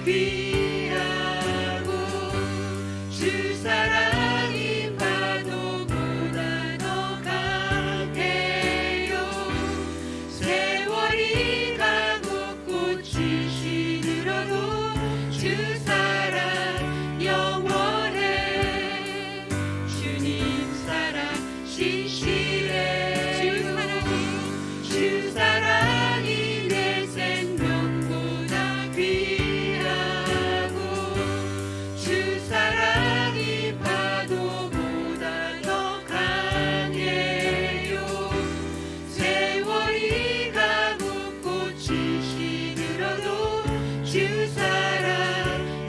귀하고 주 사랑이 파도보다 더 강해요. 세월이 가고 꽃이 시들어도 주 사랑 영원해. 주님 사랑 신실해. 주 사랑이 내 생명보다 귀하고 주 사랑이 파도보다 더 강해요. 세월이 가고 꽃이 시들어도 주 사랑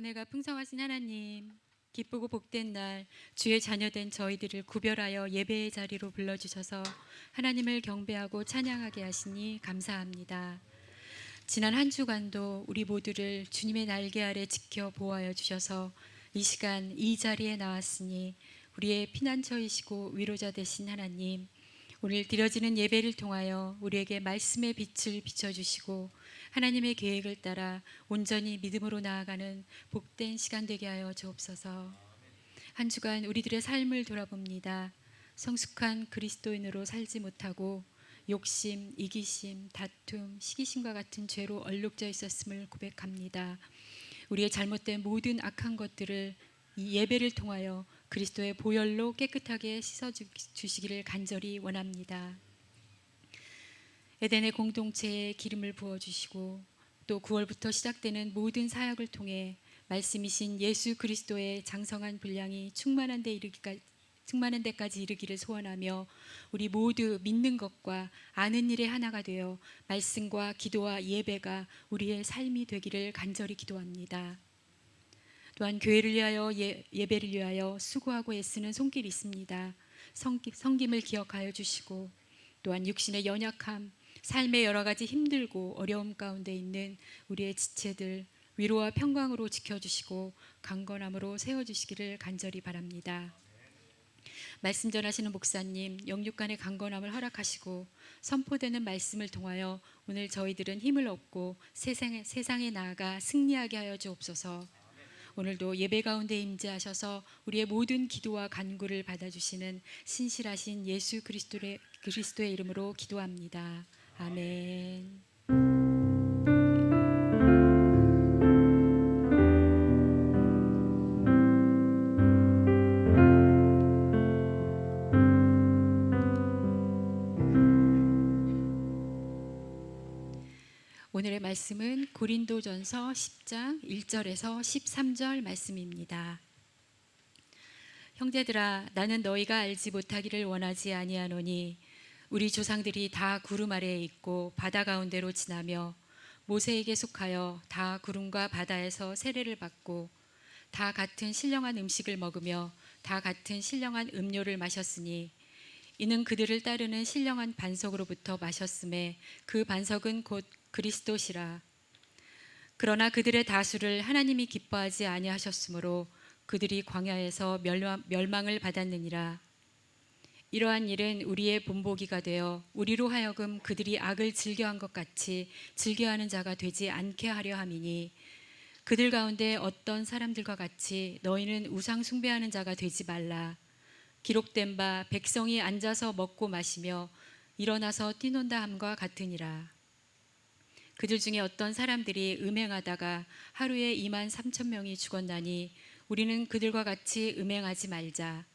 은혜가 풍성하신 하나님, 기쁘고 복된 날 주의 자녀된 저희들을 구별하여 예배의 자리로 불러주셔서 하나님을 경배하고 찬양하게 하시니 감사합니다. 지난 한 주간도 우리 모두를 주님의 날개 아래 지켜 보호하여 주셔서 이 시간 이 자리에 나왔으니 우리의 피난처이시고 위로자 되신 하나님, 오늘 드려지는 예배를 통하여 우리에게 말씀의 빛을 비춰주시고 하나님의 계획을 따라 온전히 믿음으로 나아가는 복된 시간 되게 하여 주옵소서. 한 주간 우리들의 삶을 돌아봅니다. 성숙한 그리스도인으로 살지 못하고 욕심, 이기심, 다툼, 시기심과 같은 죄로 얼룩져 있었음을 고백합니다. 우리의 잘못된 모든 악한 것들을 이 예배를 통하여 그리스도의 보혈로 깨끗하게 씻어주시기를 간절히 원합니다. 에덴의 공동체에 기름을 부어주시고 또 9월부터 시작되는 모든 사역을 통해 말씀이신 예수 그리스도의 장성한 분량이 충만한 데까지 이르기를 소원하며 우리 모두 믿는 것과 아는 일의 하나가 되어 말씀과 기도와 예배가 우리의 삶이 되기를 간절히 기도합니다. 또한 교회를 위하여 예배를 위하여 수고하고 애쓰는 손길이 있습니다. 섬김을 기억하여 주시고 또한 육신의 연약함, 삶의 여러 가지 힘들고 어려움 가운데 있는 우리의 지체들 위로와 평강으로 지켜주시고 강건함으로 세워주시기를 간절히 바랍니다. 말씀 전하시는 목사님 영육간의 강건함을 허락하시고 선포되는 말씀을 통하여 오늘 저희들은 힘을 얻고 세상에 나아가 승리하게 하여 주옵소서. 오늘도 예배 가운데 임재하셔서 우리의 모든 기도와 간구를 받아주시는 신실하신 예수 그리스도의 이름으로 기도합니다. 아멘. 오늘의 말씀은 고린도전서 10장 1절에서 13절 말씀입니다. 형제들아, 나는 너희가 알지 못하기를 원하지 아니하노니 우리 조상들이 다 구름 아래에 있고 바다 가운데로 지나며 모세에게 속하여 다 구름과 바다에서 세례를 받고 다 같은 신령한 음식을 먹으며 다 같은 신령한 음료를 마셨으니 이는 그들을 따르는 신령한 반석으로부터 마셨음에 그 반석은 곧 그리스도시라. 그러나 그들의 다수를 하나님이 기뻐하지 아니하셨으므로 그들이 광야에서 멸망을 받았느니라. 이러한 일은 우리의 본보기가 되어 우리로 하여금 그들이 악을 즐겨한 것 같이 즐겨하는 자가 되지 않게 하려 함이니 그들 가운데 어떤 사람들과 같이 너희는 우상 숭배하는 자가 되지 말라. 기록된 바 백성이 앉아서 먹고 마시며 일어나서 뛰논다 함과 같으니라. 그들 중에 어떤 사람들이 음행하다가 하루에 2만 3천 명이 죽었나니 우리는 그들과 같이 음행하지 말자.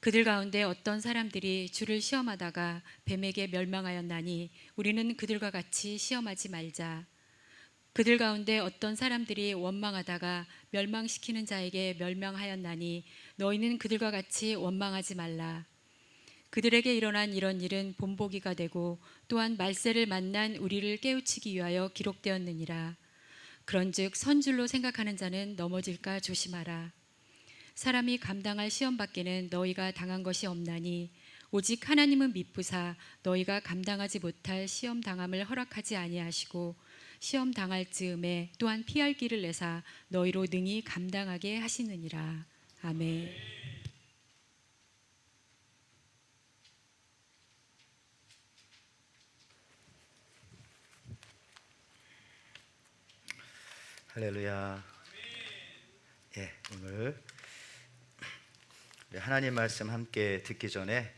그들 가운데 어떤 사람들이 주를 시험하다가 뱀에게 멸망하였나니 우리는 그들과 같이 시험하지 말자. 그들 가운데 어떤 사람들이 원망하다가 멸망시키는 자에게 멸망하였나니 너희는 그들과 같이 원망하지 말라. 그들에게 일어난 이런 일은 본보기가 되고 또한 말세를 만난 우리를 깨우치기 위하여 기록되었느니라. 그런즉 선줄로 생각하는 자는 넘어질까 조심하라. 사람이 감당할 시험 밖에는 너희가 당한 것이 없나니 오직 하나님은 미쁘사 너희가 감당하지 못할 시험 당함을 허락하지 아니하시고 시험 당할 즈음에 또한 피할 길을 내사 너희로 능히 감당하게 하시느니라. 아멘. 할렐루야. 예, 오늘 하나님 말씀 함께 듣기 전에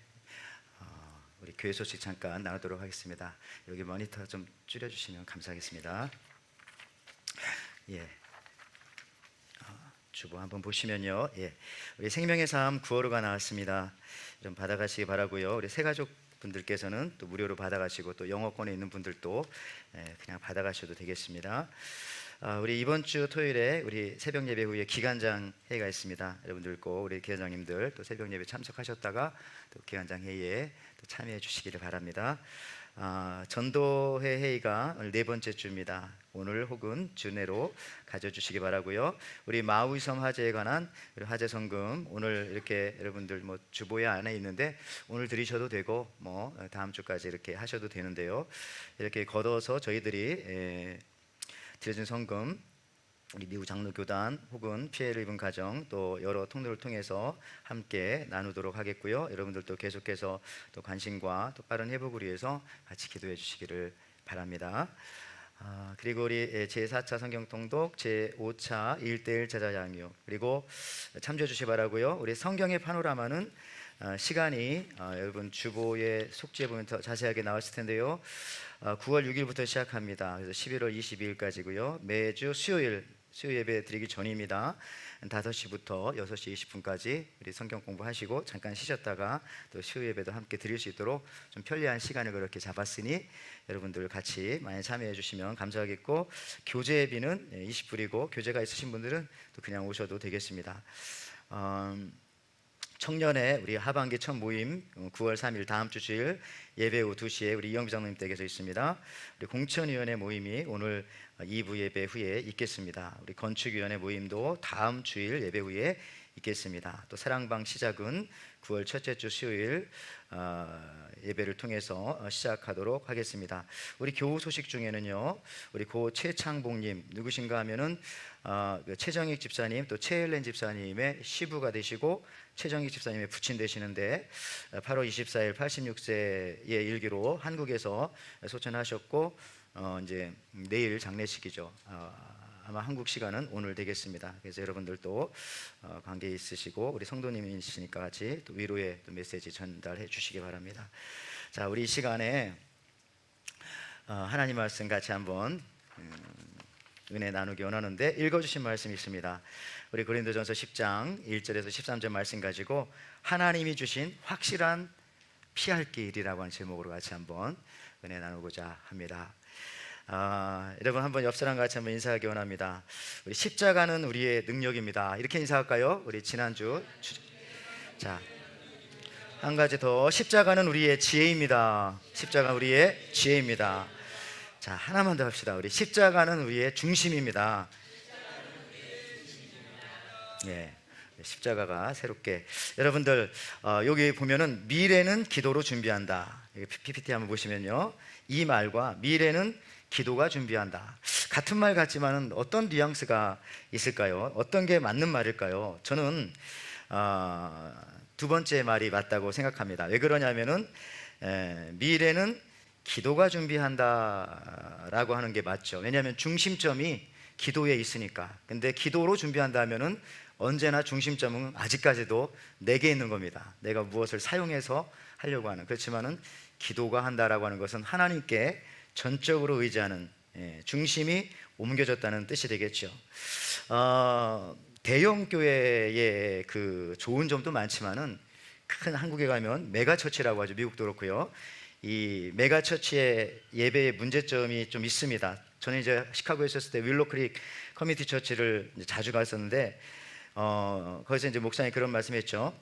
우리 교회 소식 잠깐 나누도록 하겠습니다. 여기 모니터 좀 줄여주시면 감사하겠습니다. 예, 주보 한번 보시면요. 예, 우리 생명의 삶 9월호가 나왔습니다. 좀 받아가시기 바라고요. 우리 새가족 분들께서는 또 무료로 받아가시고 또 영어권에 있는 분들도 그냥 받아가셔도 되겠습니다. 우리 이번 주 토요일에 우리 새벽 예배 후에 기간장 회의가 있습니다. 여러분들 꼭 우리 기간장님들 또 새벽 예배 참석하셨다가 또 기간장 회의에 또 참여해 주시기를 바랍니다. 전도회 회의가 오늘 네 번째 주입니다. 오늘 혹은 주내로 가져주시기 바라고요. 우리 마우이섬 화재에 관한 화재 성금 오늘 이렇게 여러분들 뭐 주보에 안에 있는데 오늘 드리셔도 되고 뭐 다음 주까지 이렇게 하셔도 되는데요. 이렇게 걷어서 저희들이 드려진 성금 우리 미국 장로교단 혹은 피해를 입은 가정 또 여러 통로를 통해서 함께 나누도록 하겠고요. 여러분들도 계속해서 또 관심과 또 빠른 회복을 위해서 같이 기도해 주시기를 바랍니다. 그리고 우리 제4차 성경통독 제5차 1:1 제자양육 그리고 참조해 주시기 바라고요. 우리 성경의 파노라마는 시간이 여러분 주보에 속지에 보면 더 자세하게 나왔을 텐데요. 9월 6일부터 시작합니다. 그래서 11월 22일까지고요. 매주 수요 예배 드리기 전입니다. 5시부터 6시 20분까지 우리 성경 공부하시고 잠깐 쉬셨다가 또 수요 예배도 함께 드릴 수 있도록 좀 편리한 시간을 그렇게 잡았으니 여러분들 같이 많이 참여해 주시면 감사하겠고, 교재 예비는 20불이고 교재가 있으신 분들은 또 그냥 오셔도 되겠습니다. 청년의 우리 하반기 첫 모임 9월 3일 다음 주 주일 예배 후 2시에 우리 이영비 장로님 댁에서 있습니다. 우리 공천위원회 모임이 오늘 2부 예배 후에 있겠습니다. 우리 건축위원회 모임도 다음 주일 예배 후에 있겠습니다. 또 사랑방 시작은 9월 첫째 주 수요일 예배를 통해서 시작하도록 하겠습니다. 우리 교우 소식 중에는요, 우리 고 최창복님 누구신가 하면은 최정익 집사님 또 최헬렌 집사님의 시부가 되시고 최정익 집사님의 부친 되시는데 8월 24일 86세의 일기로 한국에서 소천하셨고 이제 내일 장례식이죠. 아마 한국 시간은 오늘 되겠습니다. 그래서 여러분들도 관계 있으시고 우리 성도님이시니까 같이 또 위로의 또 메시지 전달해 주시기 바랍니다. 자, 우리 이 시간에 하나님 말씀 같이 한번 은혜 나누기 원하는데 읽어주신 말씀이 있습니다. 우리 고린도전서 10장 1절에서 13절 말씀 가지고 하나님이 주신 확실한 피할 길이라고 하는 제목으로 같이 한번 은혜 나누고자 합니다. 여러분 한번 옆 사람과 같이 한번 인사하기 원합니다. 우리 십자가는 우리의 능력입니다. 이렇게 인사할까요? 우리 지난주 자, 한 가지 더, 십자가는 우리의 지혜입니다. 십자가 우리의 지혜입니다. 자, 하나만 더 합시다. 우리 십자가는 우리의 중심입니다. 예, 십자가가 새롭게 여러분들 여기 보면은 미래는 기도로 준비한다. PPT 한번 보시면요, 이 말과 미래는 기도가 준비한다 같은 말 같지만은 어떤 뉘앙스가 있을까요? 어떤 게 맞는 말일까요? 저는 두 번째 말이 맞다고 생각합니다. 왜 그러냐면은 미래는 기도가 준비한다라고 하는 게 맞죠. 왜냐하면 중심점이 기도에 있으니까. 근데 기도로 준비한다면은 언제나 중심점은 아직까지도 내게 있는 겁니다. 내가 무엇을 사용해서 하려고 하는. 그렇지만은 기도가 한다라고 하는 것은 하나님께 전적으로 의지하는 중심이 옮겨졌다는 뜻이 되겠죠. 대형 교회의 그 좋은 점도 많지만은 큰 한국에 가면 메가처치라고 하죠. 미국도 그렇고요. 이 메가처치의 예배의 문제점이 좀 있습니다. 저는 이제 시카고에 있었을 때 윌로크릭 커뮤니티 처치를 자주 갔었는데 거기서 이제 목사님이 그런 말씀했죠.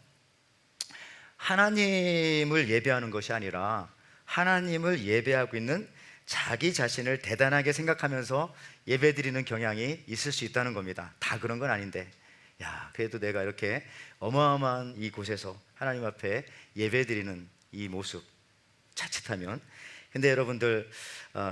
하나님을 예배하는 것이 아니라 하나님을 예배하고 있는 자기 자신을 대단하게 생각하면서 예배드리는 경향이 있을 수 있다는 겁니다. 다 그런 건 아닌데, 야, 그래도 내가 이렇게 어마어마한 이 곳에서 하나님 앞에 예배드리는 이 모습 자칫하면. 근데 여러분들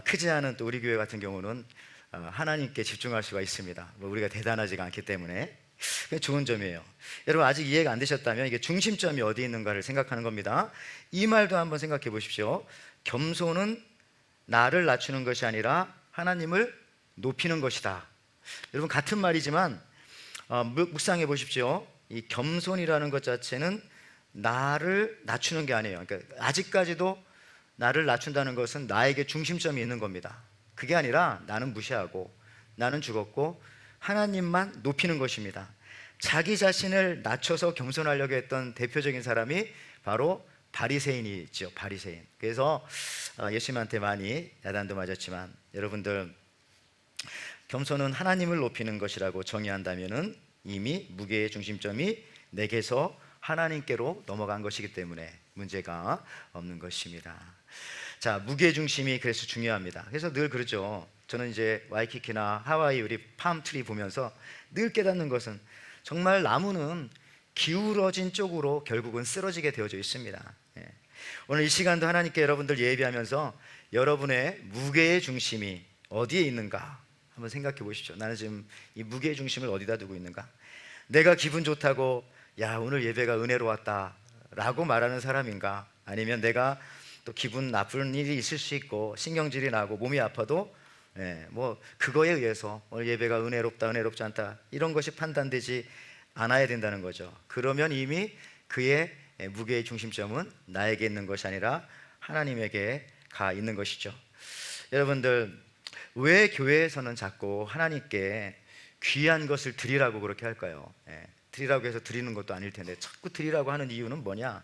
크지 않은 또 우리 교회 같은 경우는 하나님께 집중할 수가 있습니다. 뭐 우리가 대단하지가 않기 때문에 그게 좋은 점이에요. 여러분 아직 이해가 안 되셨다면 이게 중심점이 어디 있는가를 생각하는 겁니다. 이 말도 한번 생각해 보십시오. 겸손은 나를 낮추는 것이 아니라 하나님을 높이는 것이다. 여러분 같은 말이지만 묵상해 보십시오. 이 겸손이라는 것 자체는 나를 낮추는 게 아니에요. 그러니까 아직까지도 나를 낮춘다는 것은 나에게 중심점이 있는 겁니다. 그게 아니라 나는 무시하고 나는 죽었고 하나님만 높이는 것입니다. 자기 자신을 낮춰서 겸손하려고 했던 대표적인 사람이 바로 바리새인이죠. 바리새인. 그래서 예수님한테 많이 야단도 맞았지만 여러분들 겸손은 하나님을 높이는 것이라고 정의한다면은 이미 무게의 중심점이 내게서 하나님께로 넘어간 것이기 때문에 문제가 없는 것입니다. 자, 무게중심이 그래서 중요합니다. 그래서 늘 그러죠. 저는 이제 와이키키나 하와이 우리 팜트리 보면서 늘 깨닫는 것은 정말 나무는 기울어진 쪽으로 결국은 쓰러지게 되어져 있습니다. 예. 오늘 이 시간도 하나님께 여러분들 예배하면서 여러분의 무게의 중심이 어디에 있는가 한번 생각해 보십시오. 나는 지금 이 무게의 중심을 어디다 두고 있는가? 내가 기분 좋다고 야 오늘 예배가 은혜로웠다 라고 말하는 사람인가? 아니면 내가 또 기분 나쁜 일이 있을 수 있고 신경질이 나고 몸이 아파도 뭐 그거에 의해서 오늘 예배가 은혜롭다 은혜롭지 않다 이런 것이 판단되지 않아야 된다는 거죠. 그러면 이미 그의 무게의 중심점은 나에게 있는 것이 아니라 하나님에게 가 있는 것이죠. 여러분들 왜 교회에서는 자꾸 하나님께 귀한 것을 드리라고 그렇게 할까요? 드리라고 해서 드리는 것도 아닐 텐데 자꾸 드리라고 하는 이유는 뭐냐?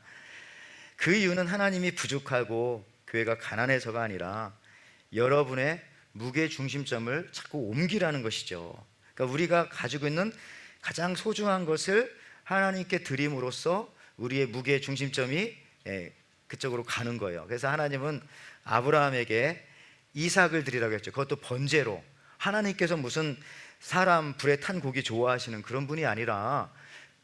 그 이유는 하나님이 부족하고 교회가 가난해서가 아니라 여러분의 무게 중심점을 자꾸 옮기라는 것이죠. 그러니까 우리가 가지고 있는 가장 소중한 것을 하나님께 드림으로써 우리의 무게 중심점이 그쪽으로 가는 거예요. 그래서 하나님은 아브라함에게 이삭을 드리라고 했죠. 그것도 번제로. 하나님께서 무슨 사람 불에 탄 고기 좋아하시는 그런 분이 아니라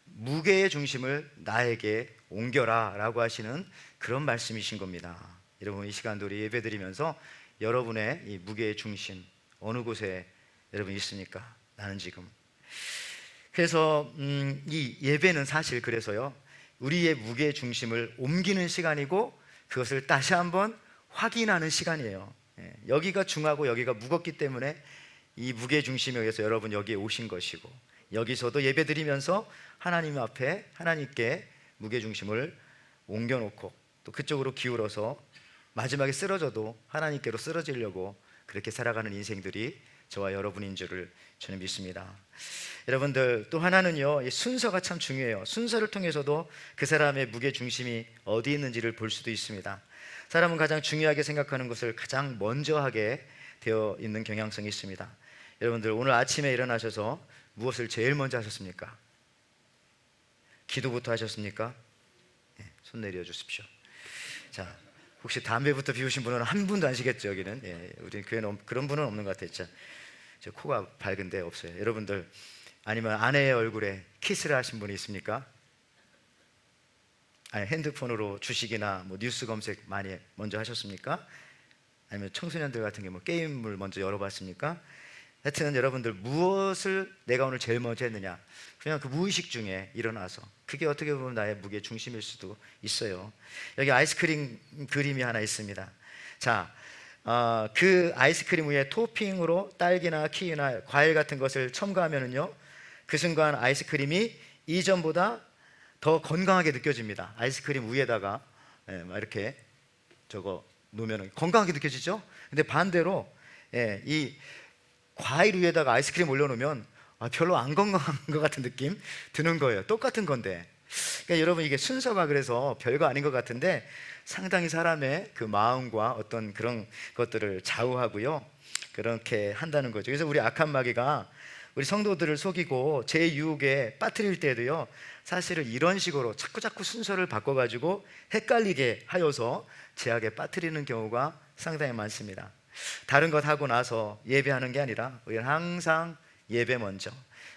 무게의 중심을 나에게 옮겨라 라고 하시는 그런 말씀이신 겁니다. 여러분 이 시간도 우리 예배 드리면서 여러분의 이 무게의 중심 어느 곳에 여러분 있습니까? 나는 지금. 그래서 이 예배는 사실 그래서요 우리의 무게의 중심을 옮기는 시간이고 그것을 다시 한번 확인하는 시간이에요. 여기가 중하고 여기가 무겁기 때문에 이 무게 중심에 의해서 여러분 여기에 오신 것이고 여기서도 예배 드리면서 하나님 앞에 하나님께 무게 중심을 옮겨놓고 또 그쪽으로 기울어서 마지막에 쓰러져도 하나님께로 쓰러지려고 그렇게 살아가는 인생들이 저와 여러분인 줄을 저는 믿습니다. 여러분들 또 하나는요 이 순서가 참 중요해요. 순서를 통해서도 그 사람의 무게 중심이 어디 있는지를 볼 수도 있습니다. 사람은 가장 중요하게 생각하는 것을 가장 먼저 하게 되어 있는 경향성이 있습니다. 여러분들 오늘 아침에 일어나셔서 무엇을 제일 먼저 하셨습니까? 기도부터 하셨습니까? 손 내려주십시오. 자, 혹시 담배부터 피우신 분은 한 분도 안 시겠죠 여기는? 우리 교회는 그런 분은 없는 것 같아요. 저 코가 밝은데 없어요. 여러분들 아니면 아내의 얼굴에 키스를 하신 분이 있습니까? 아니 핸드폰으로 주식이나 뭐 뉴스 검색 많이 먼저 하셨습니까? 아니면 청소년들 같은 경우 뭐 게임을 먼저 열어봤습니까? 하여튼 여러분들 무엇을 내가 오늘 제일 먼저 했느냐? 그냥 그 무의식 중에 일어나서 그게 어떻게 보면 나의 무게 중심일 수도 있어요. 여기 아이스크림 그림이 하나 있습니다. 자, 그 아이스크림 위에 토핑으로 딸기나 키위나 과일 같은 것을 첨가하면은요, 그 순간 아이스크림이 이전보다 더 건강하게 느껴집니다. 아이스크림 위에다가 막 이렇게 저거 놓으면 건강하게 느껴지죠? 근데 반대로 이 과일 위에다가 아이스크림 올려놓으면 별로 안 건강한 것 같은 느낌 드는 거예요. 똑같은 건데. 그러니까 여러분 이게 순서가 그래서 별거 아닌 것 같은데 상당히 사람의 그 마음과 어떤 그런 것들을 좌우하고요. 그렇게 한다는 거죠. 그래서 우리 악한 마귀가 우리 성도들을 속이고 제 유혹에 빠뜨릴 때도요. 사실은 이런 식으로 자꾸 순서를 바꿔가지고 헷갈리게 하여서 제약에 빠뜨리는 경우가 상당히 많습니다. 다른 것 하고 나서 예배하는 게 아니라 우리는 항상 예배 먼저.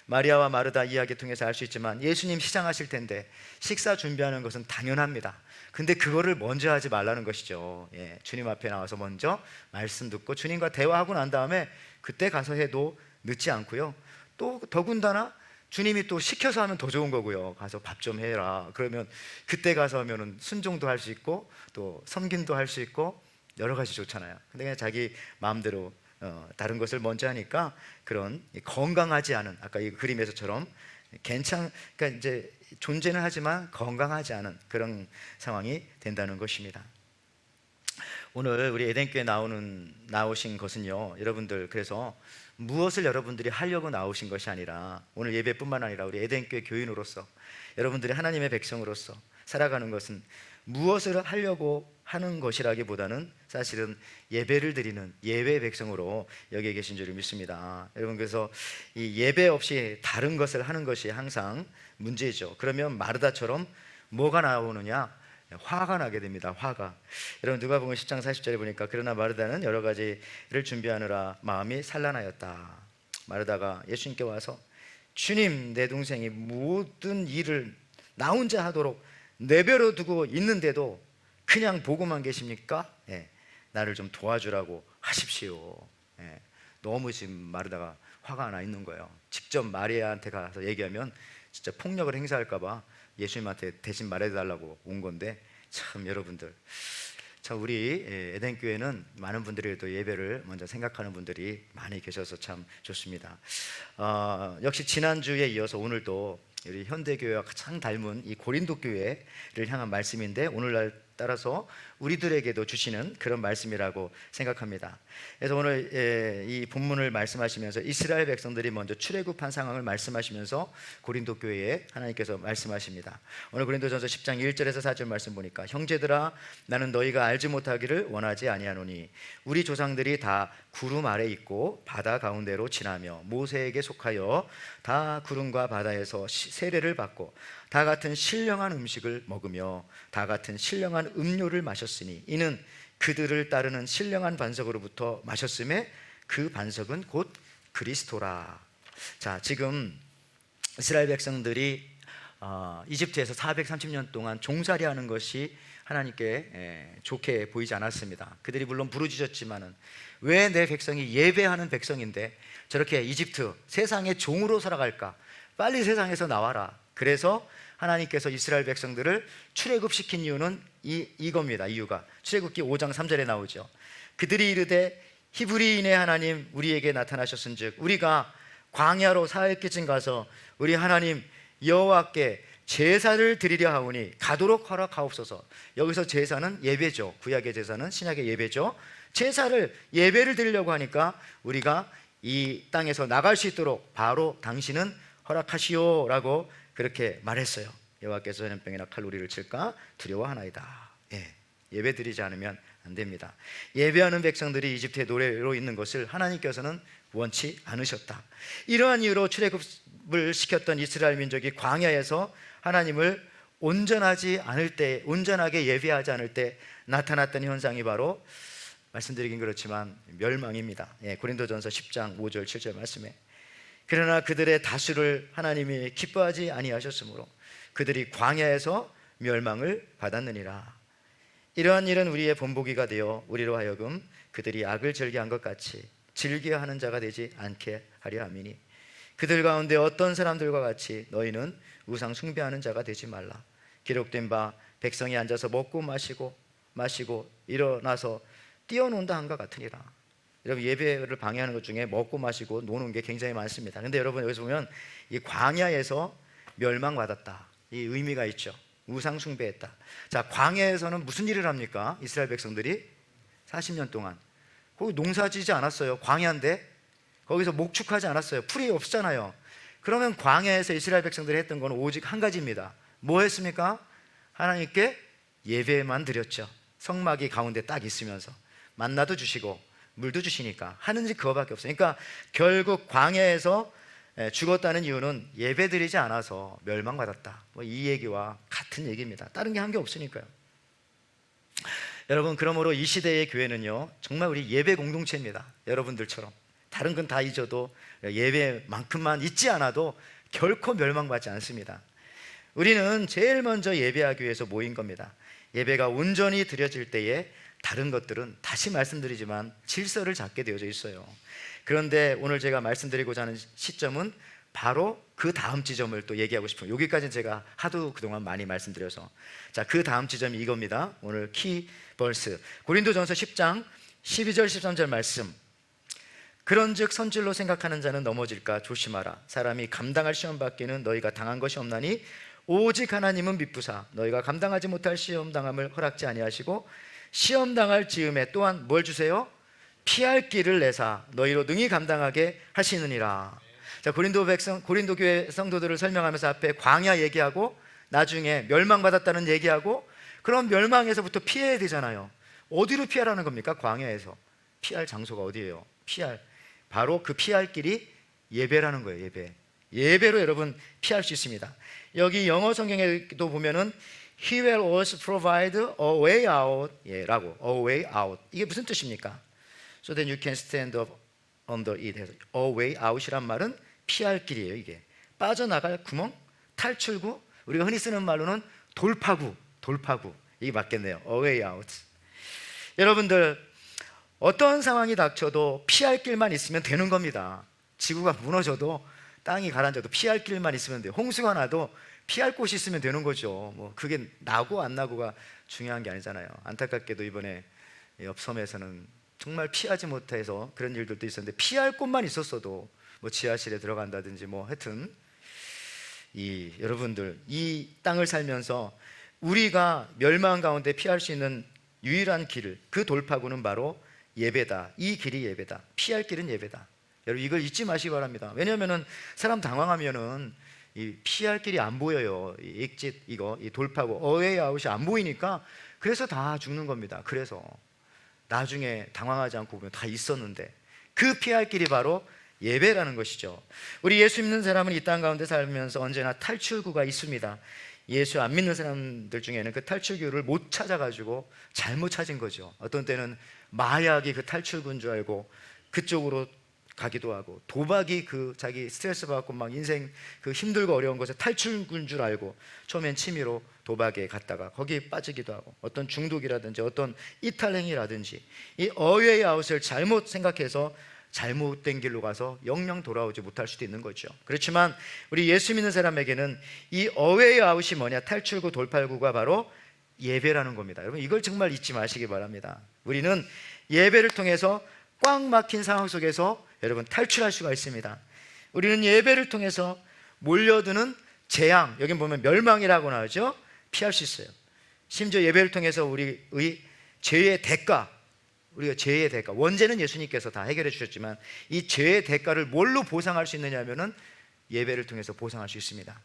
마리아와 마르다 이야기 통해서 알 수 있지만 예수님 시장하실 텐데 식사 준비하는 것은 당연합니다. 근데 그거를 먼저 하지 말라는 것이죠. 주님 앞에 나와서 먼저 말씀 듣고 주님과 대화하고 난 다음에 그때 가서 해도 늦지 않고요. 또 더군다나 주님이 또 시켜서 하면 더 좋은 거고요. 가서 밥 좀 해라. 그러면 그때 가서 하면은 순종도 할 수 있고 또 섬김도 할 수 있고 여러 가지 좋잖아요. 근데 그냥 자기 마음대로 다른 것을 먼저 하니까 그런 건강하지 않은 아까 이 그림에서처럼 그러니까 이제 존재는 하지만 건강하지 않은 그런 상황이 된다는 것입니다. 오늘 우리 에덴교회 나오신 것은요, 여러분들 그래서 무엇을 여러분들이 하려고 나오신 것이 아니라 오늘 예배뿐만 아니라 우리 에덴교회 교인으로서 여러분들이 하나님의 백성으로서 살아가는 것은 무엇을 하려고 하는 것이라기보다는 사실은 예배를 드리는 예배 백성으로 여기에 계신 줄을 믿습니다. 여러분 그래서 이 예배 없이 다른 것을 하는 것이 항상 문제죠. 그러면 마르다처럼 뭐가 나오느냐? 화가 나게 됩니다. 화가. 여러분 누가복음 10장 40절에 보니까 그러나 마르다는 여러 가지를 준비하느라 마음이 산란하였다. 마르다가 예수님께 와서 주님, 내 동생이 모든 일을 나 혼자 하도록 내버려 두고 있는데도 그냥 보고만 계십니까? 나를 좀 도와주라고 하십시오. 너무 지금 마르다가 화가 나 있는 거예요. 직접 마리아한테 가서 얘기하면 진짜 폭력을 행사할까 봐 예수님한테 대신 말해달라고 온 건데, 참 여러분들, 자, 우리 에덴교회는 많은 분들이 또 예배를 먼저 생각하는 분들이 많이 계셔서 참 좋습니다. 역시 지난주에 이어서 오늘도 우리 현대교회와 가장 닮은 이 고린도 교회를 향한 말씀인데, 오늘날 따라서 우리들에게도 주시는 그런 말씀이라고 생각합니다. 그래서 오늘 이 본문을 말씀하시면서 이스라엘 백성들이 먼저 출애굽한 상황을 말씀하시면서 고린도 교회에 하나님께서 말씀하십니다. 오늘 고린도전서 10장 1절에서 4절 말씀 보니까 형제들아, 나는 너희가 알지 못하기를 원하지 아니하노니 우리 조상들이 다 구름 아래 있고 바다 가운데로 지나며 모세에게 속하여 다 구름과 바다에서 세례를 받고 다 같은 신령한 음식을 먹으며 다 같은 신령한 음료를 마셨으니 이는 그들을 따르는 신령한 반석으로부터 마셨음에 그 반석은 곧 그리스도라. 자, 지금 이스라엘 백성들이 이집트에서 430년 동안 종살이하는 것이 하나님께 좋게 보이지 않았습니다. 그들이 물론 부르짖었지만은 왜 내 백성이 예배하는 백성인데 저렇게 이집트 세상의 종으로 살아갈까? 빨리 세상에서 나와라. 그래서 하나님께서 이스라엘 백성들을 출애굽시킨 이유는 이겁니다. 이유가 출애굽기 5장 3절에 나오죠. 그들이 이르되 히브리인의 하나님 우리에게 나타나셨은즉 우리가 광야로 사흘기쯤 가서 우리 하나님 여호와께 제사를 드리려 하오니 가도록 허락하옵소서. 여기서 제사는 예배죠. 구약의 제사는 신약의 예배죠. 제사를 예배를 드리려고 하니까 우리가 이 땅에서 나갈 수 있도록 바로 당신은 허락하시오라고 그렇게 말했어요. 여호와께서 전염병이나 칼로리를 칠까 두려워하나이다. 예배 드리지 않으면 안 됩니다. 예배하는 백성들이 이집트의 노예로 있는 것을 하나님께서는 원치 않으셨다. 이러한 이유로 출애굽을 시켰던 이스라엘 민족이 광야에서 하나님을 온전하게 예배하지 않을 때 나타났던 현상이 바로 말씀드리긴 그렇지만 멸망입니다. 고린도전서 10장 5절 7절 말씀에 그러나 그들의 다수를 하나님이 기뻐하지 아니하셨으므로 그들이 광야에서 멸망을 받았느니라. 이러한 일은 우리의 본보기가 되어 우리로 하여금 그들이 악을 즐겨한 것 같이 즐겨하는 자가 되지 않게 하려 함이니 그들 가운데 어떤 사람들과 같이 너희는 우상 숭배하는 자가 되지 말라. 기록된 바 백성이 앉아서 먹고 마시고 일어나서 뛰어논다 한것 같으니라. 여러분 예배를 방해하는 것 중에 먹고 마시고 노는 게 굉장히 많습니다. 근데 여러분 여기서 보면 이 광야에서 멸망받았다, 이 의미가 있죠. 우상 숭배했다. 자, 광야에서는 무슨 일을 합니까? 이스라엘 백성들이 40년 동안 거기 농사지지 않았어요. 광야인데 거기서 목축하지 않았어요. 풀이 없잖아요. 그러면 광야에서 이스라엘 백성들이 했던 건 오직 한 가지입니다. 뭐 했습니까? 하나님께 예배만 드렸죠. 성막이 가운데 딱 있으면서 만나도 주시고 물도 주시니까 하는 지 그거밖에 없어요. 그러니까 결국 광야에서 죽었다는 이유는 예배드리지 않아서 멸망받았다, 이 얘기와 같은 얘기입니다. 다른 게 한 게 없으니까요. 여러분, 그러므로 이 시대의 교회는요 정말 우리 예배 공동체입니다. 여러분들처럼 다른 건 다 잊어도 예배만큼만 잊지 않아도 결코 멸망받지 않습니다. 우리는 제일 먼저 예배하기 위해서 모인 겁니다. 예배가 온전히 드려질 때에 다른 것들은 다시 말씀드리지만 질서를 잡게 되어져 있어요. 그런데 오늘 제가 말씀드리고자 하는 시점은 바로 그 다음 지점을 또 얘기하고 싶어요. 여기까지는 제가 하도 그동안 많이 말씀드려서, 자, 그 다음 지점이 이겁니다. 오늘 키 벌스 고린도전서 10장 12절 13절 말씀. 그런즉 선질로 생각하는 자는 넘어질까 조심하라. 사람이 감당할 시험 받기는 너희가 당한 것이 없나니 오직 하나님은 미쁘사 너희가 감당하지 못할 시험 당함을 허락지 아니하시고 시험 당할 즈음에 또한 뭘 주세요? 피할 길을 내사 너희로 능히 감당하게 하시느니라. 자, 고린도 교회 성도들을 설명하면서 앞에 광야 얘기하고 나중에 멸망받았다는 얘기하고, 그럼 멸망에서부터 피해야 되잖아요. 어디로 피하라는 겁니까? 광야에서. 피할 장소가 어디예요? 바로 그 피할 길이 예배라는 거예요. 예배로 여러분 피할 수 있습니다. 여기 영어 성경에도 보면은 He will also provide a way out. 예, 라고. A way out. 이게 무슨 뜻입니까? So that you can stand up under it. 해서 a way out이란 말은 피할 길이에요. 이게 빠져나갈 구멍, 탈출구. 우리가 흔히 쓰는 말로는 돌파구. 이게 맞겠네요. A way out. 여러분들, 어떤 상황이 닥쳐도 피할 길만 있으면 되는 겁니다. 지구가 무너져도, 땅이 가라앉아도 피할 길만 있으면 돼요. 홍수가 나도 피할 곳이 있으면 되는 거죠. 뭐 그게 나고 안 나고가 중요한 게 아니잖아요. 안타깝게도 이번에 옆 섬에서는 정말 피하지 못해서 그런 일들도 있었는데, 피할 곳만 있었어도 뭐 지하실에 들어간다든지 뭐 하여튼, 여러분들, 이 땅을 살면서 우리가 멸망 가운데 피할 수 있는 유일한 길, 그 돌파구는 바로 예배다. 이 길이 예배다. 피할 길은 예배다. 여러분, 이걸 잊지 마시기 바랍니다. 왜냐하면은 사람 당황하면은 이 피할 길이 안 보여요. 이 exit, 이 돌파구, 어웨이 아웃이 안 보이니까 그래서 다 죽는 겁니다. 그래서 나중에 당황하지 않고 보면 다 있었는데, 그 피할 길이 바로 예배라는 것이죠. 우리 예수 믿는 사람은 이 땅 가운데 살면서 언제나 탈출구가 있습니다. 예수 안 믿는 사람들 중에는 그 탈출구를 못 찾아가지고 잘못 찾은 거죠. 어떤 때는 마약이 그 탈출구인 줄 알고 그쪽으로 가기도 하고, 도박이 그 자기 스트레스 받고 막 인생 그 힘들고 어려운 것에 탈출구인 줄 알고 처음엔 취미로 도박에 갔다가 거기에 빠지기도 하고, 어떤 중독이라든지 어떤 이탈행위라든지 이 어웨이 아웃을 잘못 생각해서 잘못된 길로 가서 영영 돌아오지 못할 수도 있는 거죠. 그렇지만 우리 예수 믿는 사람에게는 이 어웨이 아웃이 뭐냐, 탈출구, 돌파구가 바로 예배라는 겁니다. 여러분, 이걸 정말 잊지 마시기 바랍니다. 우리는 예배를 통해서 꽉 막힌 상황 속에서 여러분 탈출할 수가 있습니다. 우리는 예배를 통해서 몰려드는 재앙, 여기 보면 멸망이라고 나오죠. 피할 수 있어요. 심지어 예배를 통해서 우리의 죄의 대가, 우리가 죄의 대가, 원죄는 예수님께서 다 해결해 주셨지만 이 죄의 대가를 뭘로 보상할 수 있느냐 하면은 예배를 통해서 보상할 수 있습니다.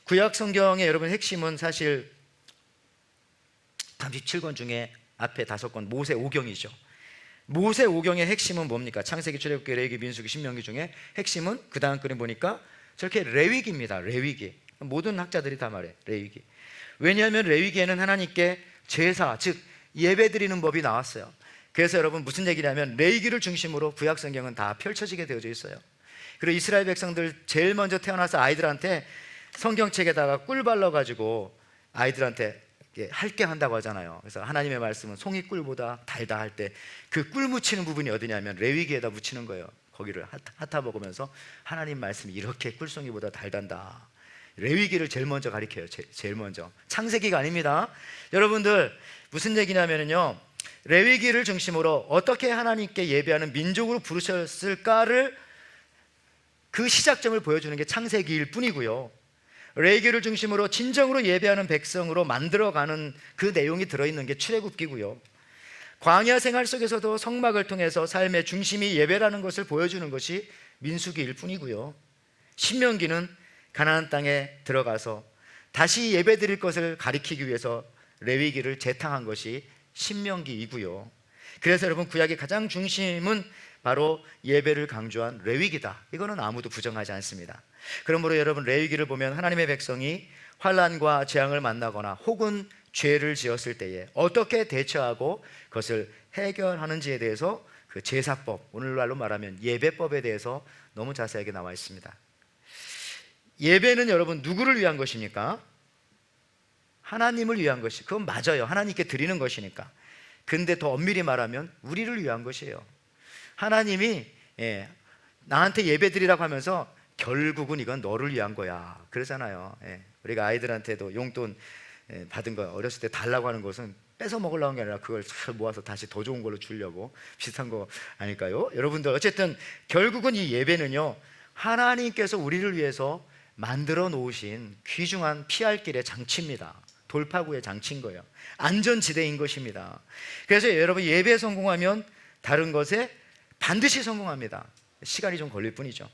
구약 성경의 여러분 핵심은 사실 37권 중에 앞에 5권 모세 오경이죠. 모세 오경의 핵심은 뭡니까? 창세기, 출애굽기, 레위기, 민수기, 신명기 중에 핵심은 그 다음 글에 보니까 저렇게 레위기입니다. 레위기. 모든 학자들이 다 말해, 레위기. 왜냐하면 레위기에는 하나님께 제사, 즉 예배드리는 법이 나왔어요. 그래서 여러분, 무슨 얘기냐면 레위기를 중심으로 구약 성경은 다 펼쳐지게 되어져 있어요. 그리고 이스라엘 백성들 제일 먼저 태어나서 아이들한테 성경책에다가 꿀 발라가지고 아이들한테 할게 한다고 하잖아요. 그래서 하나님의 말씀은 송이꿀보다 달다 할 때 그 꿀 묻히는 부분이 어디냐면 레위기에다 묻히는 거예요. 거기를 핥아 먹으면서 하나님 말씀이 이렇게 꿀송이보다 달단다. 레위기를 제일 먼저 가리켜요. 제일 먼저. 창세기가 아닙니다. 여러분들, 무슨 얘기냐면요, 레위기를 중심으로 어떻게 하나님께 예배하는 민족으로 부르셨을까를, 그 시작점을 보여주는 게 창세기일 뿐이고요, 레위기를 중심으로 진정으로 예배하는 백성으로 만들어가는 그 내용이 들어있는 게 출애굽기고요, 광야 생활 속에서도 성막을 통해서 삶의 중심이 예배라는 것을 보여주는 것이 민수기일 뿐이고요, 신명기는 가나안 땅에 들어가서 다시 예배드릴 것을 가리키기 위해서 레위기를 재탕한 것이 신명기이고요. 그래서 여러분, 구약의 가장 중심은 바로 예배를 강조한 레위기다. 이거는 아무도 부정하지 않습니다. 그러므로 여러분, 레위기를 보면 하나님의 백성이 환난과 재앙을 만나거나 혹은 죄를 지었을 때에 어떻게 대처하고 그것을 해결하는지에 대해서 그 제사법, 오늘날로 말하면 예배법에 대해서 너무 자세하게 나와 있습니다. 예배는 여러분 누구를 위한 것입니까? 하나님을 위한 것이, 그건 맞아요. 하나님께 드리는 것이니까. 근데 더 엄밀히 말하면 우리를 위한 것이에요. 하나님이 나한테 예배 드리라고 하면서 결국은 이건 너를 위한 거야 그러잖아요. 우리가 아이들한테도 용돈 받은 거 어렸을 때 달라고 하는 것은 뺏어 먹으려는 게 아니라 그걸 잘 모아서 다시 더 좋은 걸로 주려고, 비슷한 거 아닐까요? 여러분들, 어쨌든 결국은 이 예배는요, 하나님께서 우리를 위해서 만들어 놓으신 귀중한 피할 길의 장치입니다. 돌파구의 장치인 거예요. 안전지대인 것입니다. 그래서 여러분, 예배에 성공하면 다른 것에 반드시 성공합니다. 시간이 좀 걸릴 뿐이죠.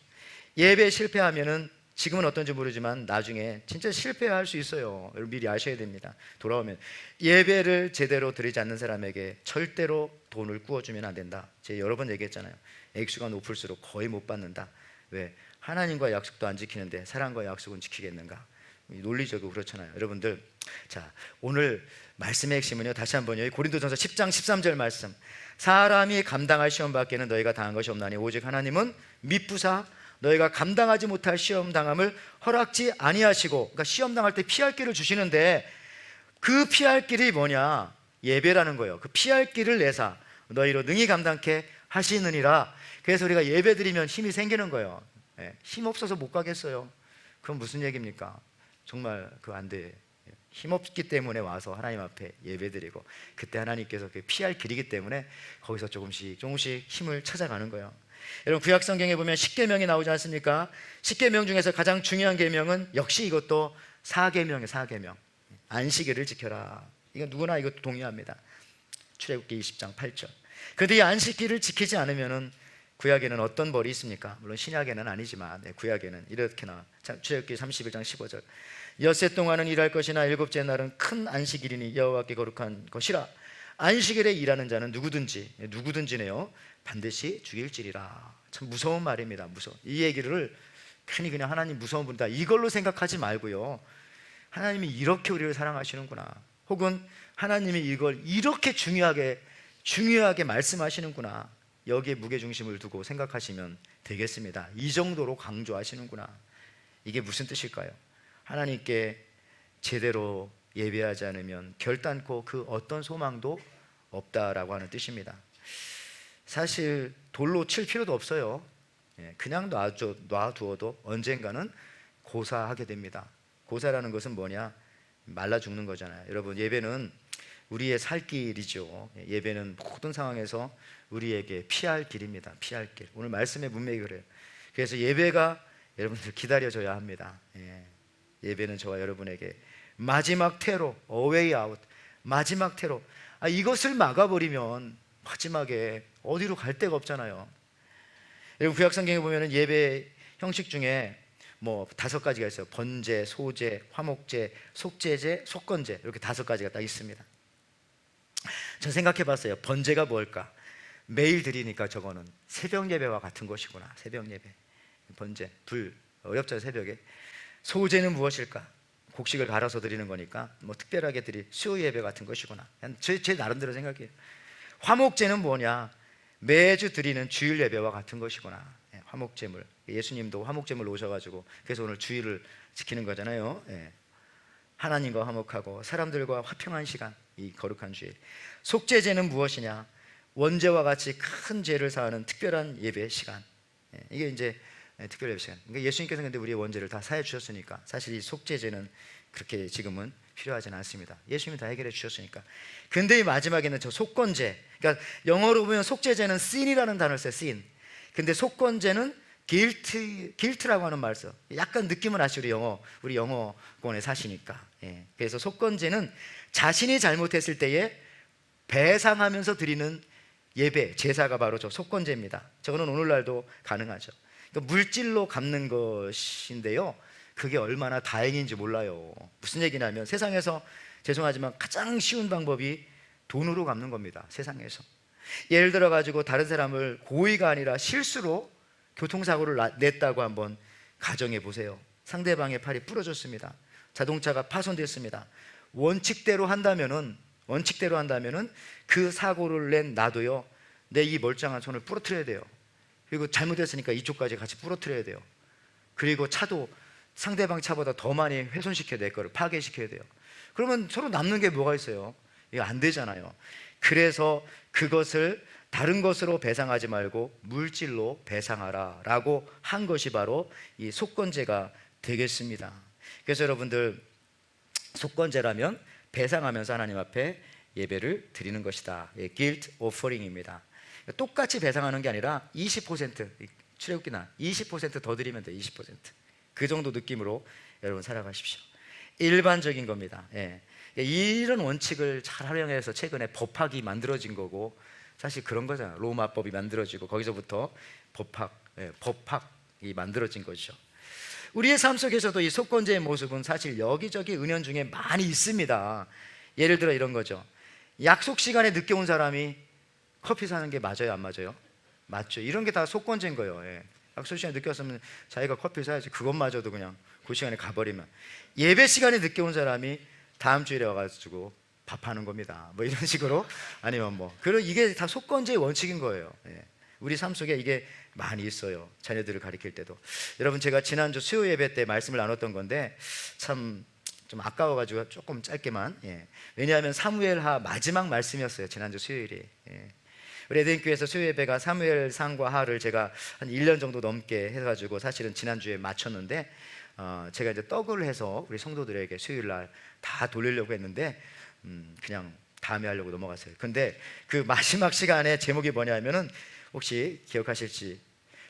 예배에 실패하면은 지금은 어떤지 모르지만 나중에 진짜 실패할 수 있어요. 여러분, 미리 아셔야 됩니다. 돌아오면 예배를 제대로 드리지 않는 사람에게 절대로 돈을 구워주면 안 된다. 제가 여러 번 얘기했잖아요. 액수가 높을수록 거의 못 받는다. 왜? 하나님과 약속도 안 지키는데 사람과 약속은 지키겠는가? 논리적으로 그렇잖아요. 여러분들, 자, 오늘 말씀의 핵심은요, 다시 한번요, 고린도전서 10장 13절 말씀. 사람이 감당할 시험 밖에는 너희가 당한 것이 없나니 오직 하나님은 미쁘사 너희가 감당하지 못할 시험 당함을 허락지 아니하시고, 그러니까 시험 당할 때 피할 길을 주시는데 그 피할 길이 뭐냐? 예배라는 거예요. 그 피할 길을 내사 너희로 능히 감당케 하시느니라. 그래서 우리가 예배 드리면 힘이 생기는 거예요. 힘 없어서 못 가겠어요. 그럼 무슨 얘기입니까? 정말 그거 안 돼. 힘 없기 때문에 와서 하나님 앞에 예배 드리고, 그때 하나님께서 그 피할 길이기 때문에 거기서 조금씩 힘을 찾아가는 거예요. 여러분, 구약 성경에 보면 십계명이 나오지 않습니까? 십계명 중에서 가장 중요한 계명은 역시 이것도 사계명이에요. 사계명. 안식일을 지켜라. 이거 누구나 이것도 동의합니다. 출애굽기 20장 8절. 그런데 이 안식일을 지키지 않으면은 구약에는 어떤 벌이 있습니까? 물론 신약에는 아니지만 구약에는 이렇게 나와. 출애굽기 31장 15절. 엿새 동안은 일할 것이나 일곱째 날은 큰 안식일이니 여호와께 거룩한 것이라. 안식일에 일하는 자는 누구든지네요, 반드시 죽일지리라. 참 무서운 말입니다. 무서워. 이 얘기를 괜히 그냥 하나님 무서운 분이다 이걸로 생각하지 말고요, 하나님이 이렇게 우리를 사랑하시는구나, 혹은 하나님이 이걸 이렇게 중요하게 말씀하시는구나, 여기에 무게중심을 두고 생각하시면 되겠습니다. 이 정도로 강조하시는구나. 이게 무슨 뜻일까요? 하나님께 제대로 예배하지 않으면 결단코 그 어떤 소망도 없다라고 하는 뜻입니다. 사실 돌로 칠 필요도 없어요. 그냥 놔두어도 언젠가는 고사하게 됩니다. 고사라는 것은 뭐냐? 말라 죽는 거잖아요. 여러분, 예배는 우리의 살 길이죠. 예배는 모든 상황에서 우리에게 피할 길입니다. 피할 길. 오늘 말씀의 문맥이 그래요. 그래서 예배가 여러분들 기다려져야 합니다. 예배는 저와 여러분에게 마지막 테러, 어웨이 아웃, 마지막 테러. 이것을 막아버리면 마지막에 어디로 갈 데가 없잖아요. 여러분, 구약성경에 보면 예배 형식 중에 뭐 5가지가 있어요. 번제, 소제, 화목제, 속죄제, 속건제, 이렇게 5가지가 딱 있습니다. 전 생각해 봤어요. 번제가 뭘까? 매일 드리니까 저거는 새벽 예배와 같은 것이구나. 새벽 예배, 번제, 어렵잖아요, 새벽에. 소제는 무엇일까? 곡식을 갈아서 드리는 거니까 뭐 특별하게 드릴 수요 예배 같은 것이구나. 제 나름대로 생각해요. 화목제는 뭐냐? 매주 드리는 주일 예배와 같은 것이구나. 화목제물. 예수님도 화목제물 오셔가지고 그래서 오늘 주일을 지키는 거잖아요. 하나님과 화목하고 사람들과 화평한 시간, 이 거룩한 주일. 속죄제는 무엇이냐? 원죄와 같이 큰 죄를 사하는 특별한 예배 시간. 이게 이제 특별 예배 시간. 그러니까 예수님께서 근데 우리의 원죄를 다 사해 주셨으니까 사실 이 속죄제는 그렇게 지금은 필요하지는 않습니다. 예수님이 다 해결해 주셨으니까. 근데 이 마지막에는 저 속건제. 그러니까 영어로 보면 속죄제는 sin이라는 단어를 써요. sin. 근데 속건제는 guilt라고 하는 말을 써. 약간 느낌은 아시죠? 우리 영어권에 사시니까. 그래서 속건제는 자신이 잘못했을 때에 배상하면서 드리는 예배, 제사가 바로 저 속건제입니다. 저거는 오늘날도 가능하죠. 그러니까 물질로 갚는 것인데요, 그게 얼마나 다행인지 몰라요. 무슨 얘기냐면 세상에서, 죄송하지만 가장 쉬운 방법이 돈으로 갚는 겁니다. 세상에서. 예를 들어 가지고 다른 사람을 고의가 아니라 실수로 교통사고를 냈다고 한번 가정해 보세요. 상대방의 팔이 부러졌습니다. 자동차가 파손됐습니다. 원칙대로 한다면은 그 사고를 낸 나도요, 내 이 멀쩡한 손을 부러뜨려야 돼요. 그리고 잘못했으니까 이쪽까지 같이 부러뜨려야 돼요. 그리고 차도 상대방 차보다 더 많이 훼손시켜야 될 거를 파괴시켜야 돼요. 그러면 서로 남는 게 뭐가 있어요? 이거 안 되잖아요. 그래서 그것을 다른 것으로 배상하지 말고 물질로 배상하라 라고 한 것이 바로 이 속건제가 되겠습니다. 그래서 여러분들, 속건제라면 배상하면서 하나님 앞에 예배를 드리는 것이다. guilt offering입니다. 똑같이 배상하는 게 아니라 20%, 출애굽기나 20% 더 드리면 돼요. 20%. 그 정도 느낌으로 여러분 살아가십시오. 일반적인 겁니다. 이런 원칙을 잘 활용해서 최근에 법학이 만들어진 거고, 사실 그런 거잖아요. 로마법이 만들어지고 거기서부터 법학이 만들어진 거죠. 우리의 삶 속에서도 이 속건제의 모습은 사실 여기저기 은연 중에 많이 있습니다. 예를 들어 이런 거죠. 약속 시간에 늦게 온 사람이 커피 사는 게 맞아요, 안 맞아요? 맞죠. 이런 게 다 속건제인 거예요. 약속 시간에 늦게 왔으면 자기가 커피 사야지. 그것마저도 그냥 그 시간에 가버리면, 예배 시간에 늦게 온 사람이 다음 주일에 와가지고 밥하는 겁니다. 뭐 이런 식으로. 아니면 뭐 그런, 이게 다 속건제의 원칙인 거예요. 예. 우리 삶 속에 이게 많이 있어요. 자녀들을 가리킬 때도. 여러분, 제가 지난주 수요 예배 때 말씀을 나눴던 건데 참 좀 아까워가지고 조금 짧게만. 예. 왜냐하면 사무엘하 마지막 말씀이었어요, 지난주 수요일이. 예. 우리 에덴교회에서 수요 예배가 사무엘 상과 하를 제가 한 1년 정도 넘게 해가지고 사실은 지난주에 마쳤는데, 제가 이제 떡을 해서 우리 성도들에게 수요일 날 다 돌리려고 했는데 그냥 다음에 하려고 넘어갔어요. 근데 그 마지막 시간에 제목이 뭐냐면은, 혹시 기억하실지,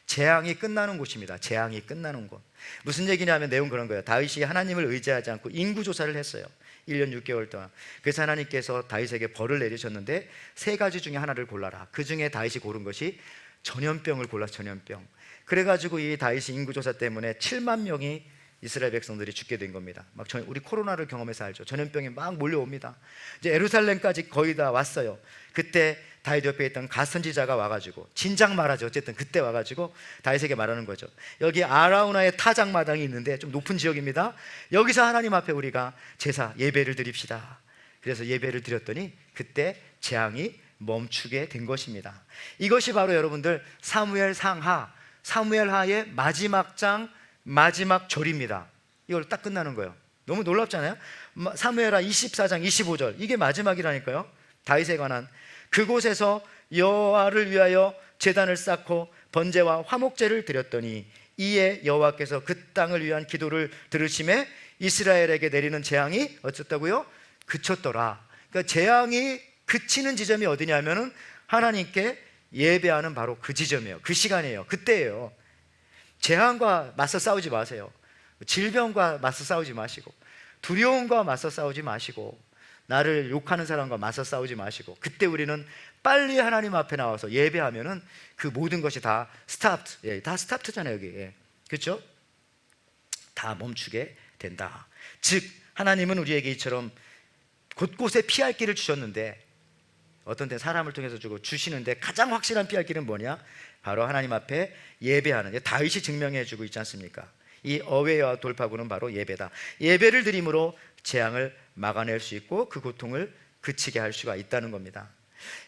재앙이 끝나는 곳입니다. 재앙이 끝나는 곳. 무슨 얘기냐면 내용 그런 거예요. 다윗이 하나님을 의지하지 않고 인구조사를 했어요. 1년 6개월 동안. 그래서 하나님께서 다윗에게 벌을 내리셨는데 3가지 중에 하나를 골라라. 그 중에 다윗이 고른 것이 전염병을 골랐어. 전염병. 그래가지고 이 다윗이 인구조사 때문에 7만 명이 이스라엘 백성들이 죽게 된 겁니다. 막 우리 코로나를 경험해서 알죠. 전염병이 막 몰려옵니다. 이제 예루살렘까지 거의 다 왔어요. 그때 다윗 옆에 있던 갓 선지자가 와가지고, 진작 말하죠. 어쨌든 그때 와가지고 다윗에게 말하는 거죠. 여기 아라우나의 타작마당이 있는데 좀 높은 지역입니다. 여기서 하나님 앞에 우리가 제사 예배를 드립시다. 그래서 예배를 드렸더니 그때 재앙이 멈추게 된 것입니다. 이것이 바로 여러분들 사무엘 상하, 사무엘하의 마지막 장, 마지막 절입니다. 이걸 딱 끝나는 거예요. 너무 놀랍잖아요. 사무엘하 24장 25절, 이게 마지막이라니까요. 다윗에 관한. 그곳에서 여호와를 위하여 제단을 쌓고 번제와 화목제를 드렸더니 이에 여호와께서 그 땅을 위한 기도를 들으심에 이스라엘에게 내리는 재앙이 어쨌다고요? 그쳤더라. 그러니까 재앙이 그치는 지점이 어디냐면은 하나님께 예배하는 바로 그 지점이에요. 그 시간이에요. 그때예요. 재앙과 맞서 싸우지 마세요. 질병과 맞서 싸우지 마시고, 두려움과 맞서 싸우지 마시고, 나를 욕하는 사람과 맞서 싸우지 마시고, 그때 우리는 빨리 하나님 앞에 나와서 예배하면은 그 모든 것이 다 스탑트. 예, 다 스탑트잖아요, 여기. 예. 그렇죠? 다 멈추게 된다. 즉 하나님은 우리에게 이처럼 곳곳에 피할 길을 주셨는데, 어떤 때 사람을 통해서 주시는데 가장 확실한 피할 길은 뭐냐? 바로 하나님 앞에 예배하는, 다윗이 증명해 주고 있지 않습니까? 이 어웨이와 돌파구는 바로 예배다. 예배를 드림으로 재앙을 막아낼 수 있고 그 고통을 그치게 할 수가 있다는 겁니다.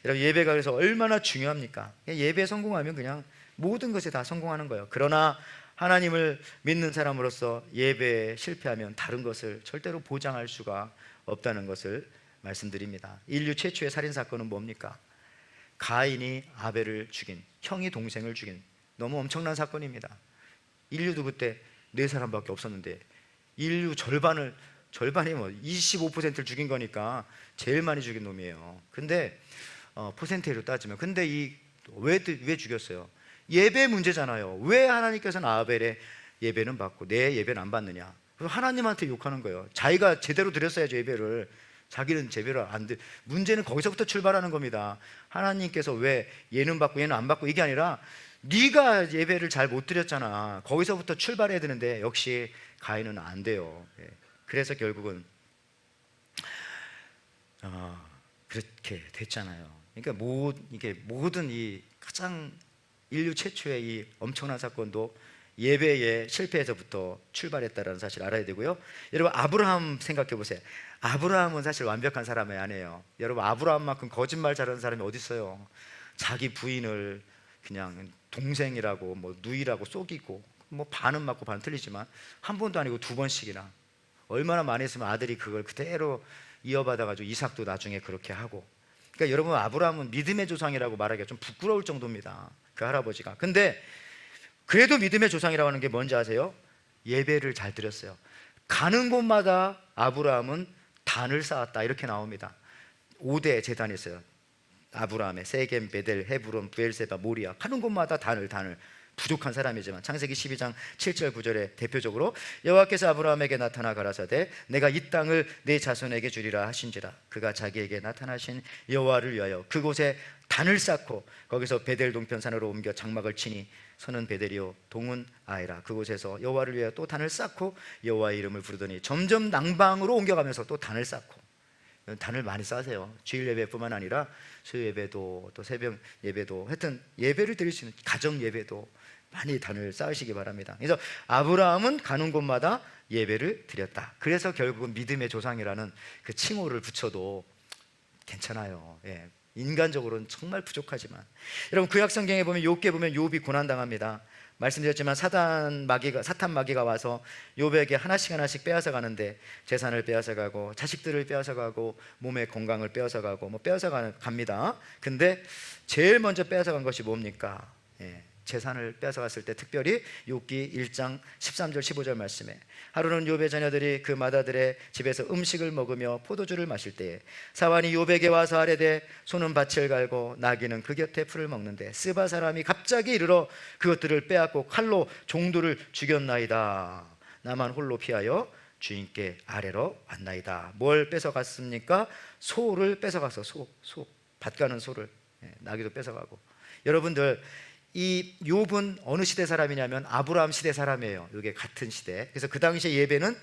여러분, 예배가 그래서 얼마나 중요합니까? 예배에 성공하면 그냥 모든 것에 다 성공하는 거예요. 그러나 하나님을 믿는 사람으로서 예배에 실패하면 다른 것을 절대로 보장할 수가 없다는 것을 말씀드립니다. 인류 최초의 살인사건은 뭡니까? 가인이 아벨을 죽인, 형이 동생을 죽인, 너무 엄청난 사건입니다. 인류도 그때 4사람밖에 없었는데 인류 절반이 뭐 25%를 죽인 거니까 제일 많이 죽인 놈이에요. 근데 퍼센테이로 따지면, 근데 왜 죽였어요? 예배 문제잖아요. 왜 하나님께서는 아벨의 예배는 받고 내 예배는 안 받느냐? 그래서 하나님한테 욕하는 거예요. 자기가 제대로 드렸어야죠, 예배를. 자기는 제대로 안 드. 문제는 거기서부터 출발하는 겁니다. 하나님께서 왜 얘는 받고 얘는 안 받고, 이게 아니라 네가 예배를 잘 못 드렸잖아. 거기서부터 출발해야 되는데 역시 가인은 안 돼요. 그래서 결국은 그렇게 됐잖아요. 그러니까 이게 모든 이 가장 인류 최초의 이 엄청난 사건도 예배의 실패에서부터 출발했다는 사실 알아야 되고요. 여러분, 아브라함 생각해 보세요. 아브라함은 사실 완벽한 사람이 아니에요. 여러분, 아브라함만큼 거짓말 잘하는 사람이 어디 있어요? 자기 부인을 그냥 동생이라고 뭐 누이라고 속이고, 뭐 반은 맞고 반은 틀리지만 한 번도 아니고 2번씩이나, 얼마나 많이 했으면 아들이 그걸 그대로 이어받아가지고 이삭도 나중에 그렇게 하고. 그러니까 여러분, 아브라함은 믿음의 조상이라고 말하기가 좀 부끄러울 정도입니다, 그 할아버지가. 근데 그래도 믿음의 조상이라고 하는 게 뭔지 아세요? 예배를 잘 드렸어요. 가는 곳마다 아브라함은 단을 쌓았다, 이렇게 나옵니다. 5대 제단이 있어요. 아브라함의 세겜, 베델, 헤브론, 브엘세바, 모리아. 가는 곳마다 단을 부족한 사람이지만 창세기 12장 7절 9절에 대표적으로 여호와께서 아브라함에게 나타나 가라사대 내가 이 땅을 네 자손에게 주리라 하신지라. 그가 자기에게 나타나신 여호와를 위하여 그곳에 단을 쌓고 거기서 베델 동편산으로 옮겨 장막을 치니 서는 베델이요 동은 아이라. 그곳에서 여호와를 위하여 또 단을 쌓고 여호와의 이름을 부르더니 점점 낭방으로 옮겨가면서 또 단을 쌓고. 단을 많이 쌓으세요. 주일 예배뿐만 아니라 수요 예배도 또 새벽 예배도, 하여튼 예배를 드릴 수 있는 가정 예배도 많이 단을 쌓으시기 바랍니다. 그래서 아브라함은 가는 곳마다 예배를 드렸다. 그래서 결국은 믿음의 조상이라는 그 칭호를 붙여도 괜찮아요. 예. 인간적으로는 정말 부족하지만, 여러분 구약 성경에 보면 욥기에 보면 욥이 고난 당합니다. 말씀드렸지만 사탄 마귀가 와서 욥에게 하나씩 빼앗아 가는데, 재산을 빼앗아 가고 자식들을 빼앗아 가고 몸의 건강을 빼앗아 가고 빼앗아 갑니다. 근데 제일 먼저 빼앗아 간 것이 뭡니까? 예. 재산을 뺏어갔을 때, 특별히 욥기 1장 13절 15절 말씀에, 하루는 욥의 자녀들이 그 마다들의 집에서 음식을 먹으며 포도주를 마실 때에 사환이 욥에게 와서 아뢰되 소는 밭을 갈고 나귀는 그 곁에 풀을 먹는데 스바 사람이 갑자기 이르러 그것들을 빼앗고 칼로 종들을 죽였나이다. 나만 홀로 피하여 주인께 아래로 왔나이다. 뭘 뺏어갔습니까? 소를 뺏어가서 밭 가는 소를, 나귀도 뺏어가고. 여러분들, 이 욥은 어느 시대 사람이냐면 아브라함 시대 사람이에요. 이게 같은 시대. 그래서 그 당시에 예배는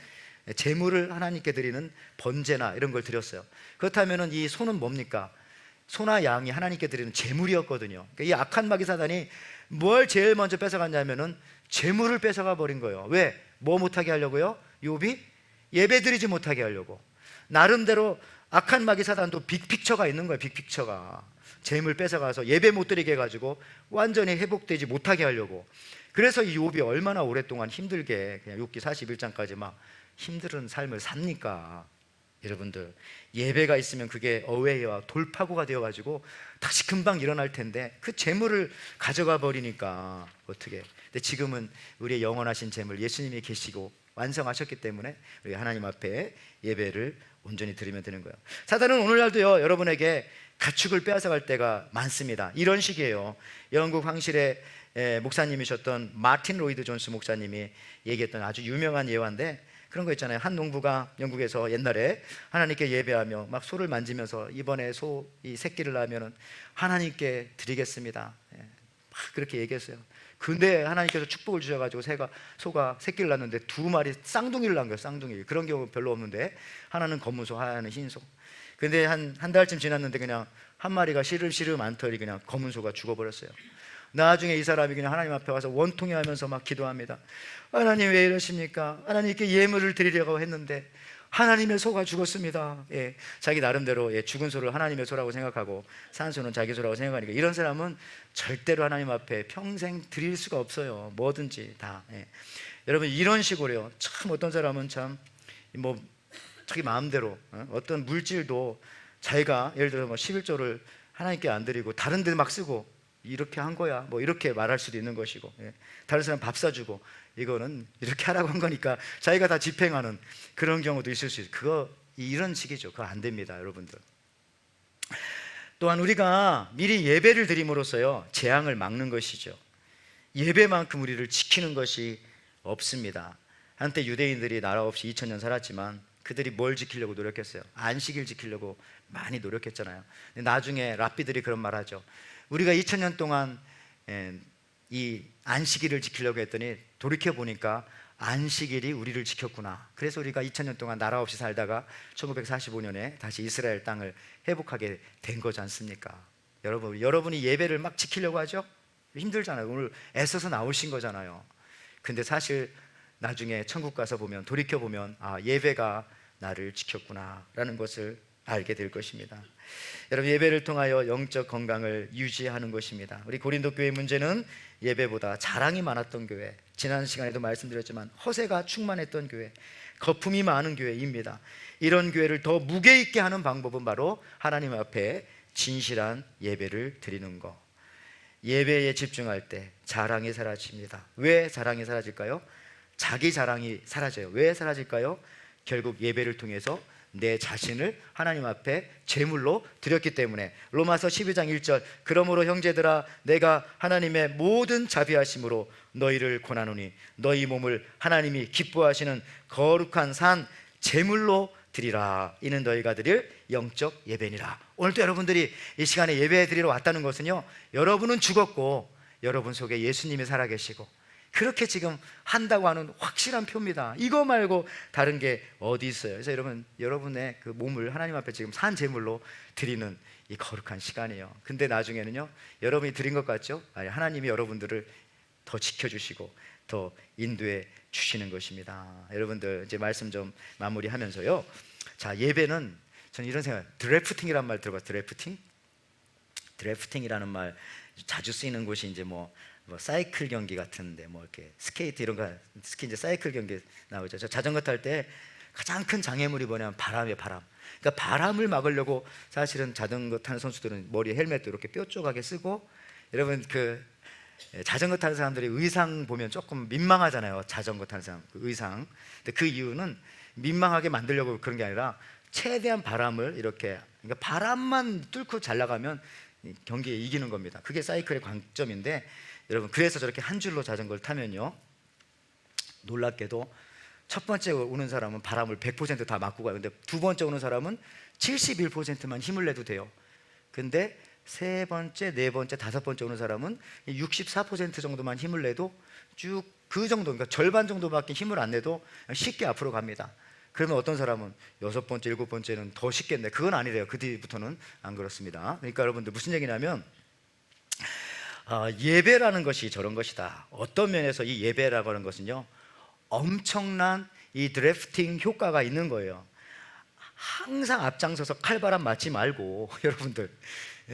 제물을 하나님께 드리는 번제나 이런 걸 드렸어요. 그렇다면 이 소는 뭡니까? 소나 양이 하나님께 드리는 제물이었거든요. 그러니까 이 악한 마귀 사단이 뭘 제일 먼저 뺏어갔냐면은 제물을 뺏어가 버린 거예요. 왜? 뭐 못하게 하려고요? 욥이 예배 드리지 못하게 하려고. 나름대로 악한 마귀 사단도 빅픽처가 있는 거예요. 빅픽처가. 재물 뺏어가서 예배 못 드리게 해가지고 완전히 회복되지 못하게 하려고. 그래서 이 욥이 얼마나 오랫동안 힘들게 그냥 욥기 41장까지 막 힘든 삶을 삽니까? 여러분들, 예배가 있으면 그게 어웨이와 돌파구가 되어가지고 다시 금방 일어날 텐데 그 재물을 가져가 버리니까 어떻게. 근데 지금은 우리의 영원하신 재물 예수님이 계시고 완성하셨기 때문에 우리 하나님 앞에 예배를 온전히 드리면 되는 거예요. 사단은 오늘날도요, 여러분에게 가축을 빼앗아갈 때가 많습니다. 이런 식이에요. 영국 황실의 목사님이셨던 마틴 로이드 존스 목사님이 얘기했던 아주 유명한 예화인데, 그런 거 있잖아요. 한 농부가 영국에서 옛날에 하나님께 예배하며 막 소를 만지면서 이번에 소 이 새끼를 낳으면 하나님께 드리겠습니다, 막 그렇게 얘기했어요. 근데 하나님께서 축복을 주셔가지고 소가 새끼를 낳는데 2마리 쌍둥이를 낳은 거예요. 쌍둥이. 그런 경우 별로 없는데, 하나는 검은 소, 하나는 흰 소. 근데 한 달쯤 지났는데 그냥 한 마리가 시름시름 안털이 그냥 검은 소가 죽어버렸어요. 나중에 이 사람이 그냥 하나님 앞에 와서 원통해 하면서 막 기도합니다. 하나님 왜 이러십니까? 하나님께 예물을 드리려고 했는데 하나님의 소가 죽었습니다. 예, 자기 나름대로 죽은 소를 하나님의 소라고 생각하고 산 소는 자기 소라고 생각하니까, 이런 사람은 절대로 하나님 앞에 평생 드릴 수가 없어요. 뭐든지 다. 예. 여러분, 이런 식으로요. 참 어떤 사람은 참 자기 마음대로 어떤 물질도 자기가 예를 들어 11조를 하나님께 안 드리고 다른 데 막 쓰고, 이렇게 한 거야 이렇게 말할 수도 있는 것이고, 다른 사람 밥 사주고 이거는 이렇게 하라고 한 거니까 자기가 다 집행하는 그런 경우도 있을 수 있어요. 이런 식이죠. 그거 안 됩니다, 여러분들. 또한 우리가 미리 예배를 드림으로써요, 재앙을 막는 것이죠. 예배만큼 우리를 지키는 것이 없습니다. 한때 유대인들이 나라 없이 2000년 살았지만 그들이 뭘 지키려고 노력했어요? 안식일 지키려고 많이 노력했잖아요. 근데 나중에 랍비들이 그런 말 하죠. 우리가 2000년 동안 이 안식일을 지키려고 했더니 돌이켜보니까 안식일이 우리를 지켰구나. 그래서 우리가 2000년 동안 나라 없이 살다가 1945년에 다시 이스라엘 땅을 회복하게 된 거지 않습니까? 여러분이 예배를 막 지키려고 하죠? 힘들잖아요. 오늘 애써서 나오신 거잖아요. 근데 사실 나중에 천국 가서 보면, 돌이켜보면 예배가 나를 지켰구나 라는 것을 알게 될 것입니다. 여러분, 예배를 통하여 영적 건강을 유지하는 것입니다. 우리 고린도 교회 문제는 예배보다 자랑이 많았던 교회, 지난 시간에도 말씀드렸지만 허세가 충만했던 교회, 거품이 많은 교회입니다. 이런 교회를 더 무게 있게 하는 방법은 바로 하나님 앞에 진실한 예배를 드리는 것. 예배에 집중할 때 자랑이 사라집니다. 왜 자랑이 사라질까요? 자기 자랑이 사라져요. 왜 사라질까요? 결국 예배를 통해서 내 자신을 하나님 앞에 제물로 드렸기 때문에. 로마서 12장 1절, 그러므로 형제들아 내가 하나님의 모든 자비하심으로 너희를 권하노니 너희 몸을 하나님이 기뻐하시는 거룩한 산 제물로 드리라. 이는 너희가 드릴 영적 예배니라. 오늘도 여러분들이 이 시간에 예배 드리러 왔다는 것은요, 여러분은 죽었고 여러분 속에 예수님이 살아계시고 그렇게 지금 한다고 하는 확실한 표입니다. 이거 말고 다른 게 어디 있어요? 그래서 여러분의 그 몸을 하나님 앞에 지금 산 제물로 드리는 이 거룩한 시간이에요. 근데 나중에는요, 여러분이 드린 것 같죠? 하나님이 여러분들을 더 지켜주시고 더 인도해 주시는 것입니다. 여러분들 이제 말씀 좀 마무리하면서요. 자, 예배는 저는 이런 생각, 드래프팅이란 말 들어봤어요. 드래프팅? 드래프팅이라는 말 자주 쓰이는 곳이 이제 뭐 사이클 경기 같은데 뭐 이렇게 스케이트 이런 거, 특히 이제 사이클 경기 나오죠. 저 자전거 탈 때 가장 큰 장애물이 뭐냐면 바람이에요. 바람. 그러니까 바람을 막으려고 사실은 자전거 타는 선수들은 머리에 헬멧도 이렇게 뾰족하게 쓰고, 여러분 그 자전거 타는 사람들이 의상 보면 조금 민망하잖아요. 자전거 타는 사람 그 의상. 근데 그 이유는 민망하게 만들려고 그런 게 아니라 최대한 바람을 이렇게, 그러니까 바람만 뚫고 잘 나가면 경기에 이기는 겁니다. 그게 사이클의 관점인데, 여러분 그래서 저렇게 한 줄로 자전거를 타면요, 놀랍게도 첫 번째 오는 사람은 바람을 100% 다 막고 가요. 근데 두 번째 오는 사람은 71%만 힘을 내도 돼요. 근데 세 번째, 네 번째, 다섯 번째 오는 사람은 64% 정도만 힘을 내도 쭉 그 정도, 그러니까 절반 정도밖에 힘을 안 내도 쉽게 앞으로 갑니다. 그러면 어떤 사람은 여섯 번째, 일곱 번째는 더 쉽겠네. 그건 아니래요. 그 뒤부터는 안 그렇습니다. 그러니까 여러분들 무슨 얘기냐면, 예배라는 것이 저런 것이다. 어떤 면에서 이 예배라고 하는 것은요, 엄청난 이 드래프팅 효과가 있는 거예요. 항상 앞장서서 칼바람 맞지 말고 여러분들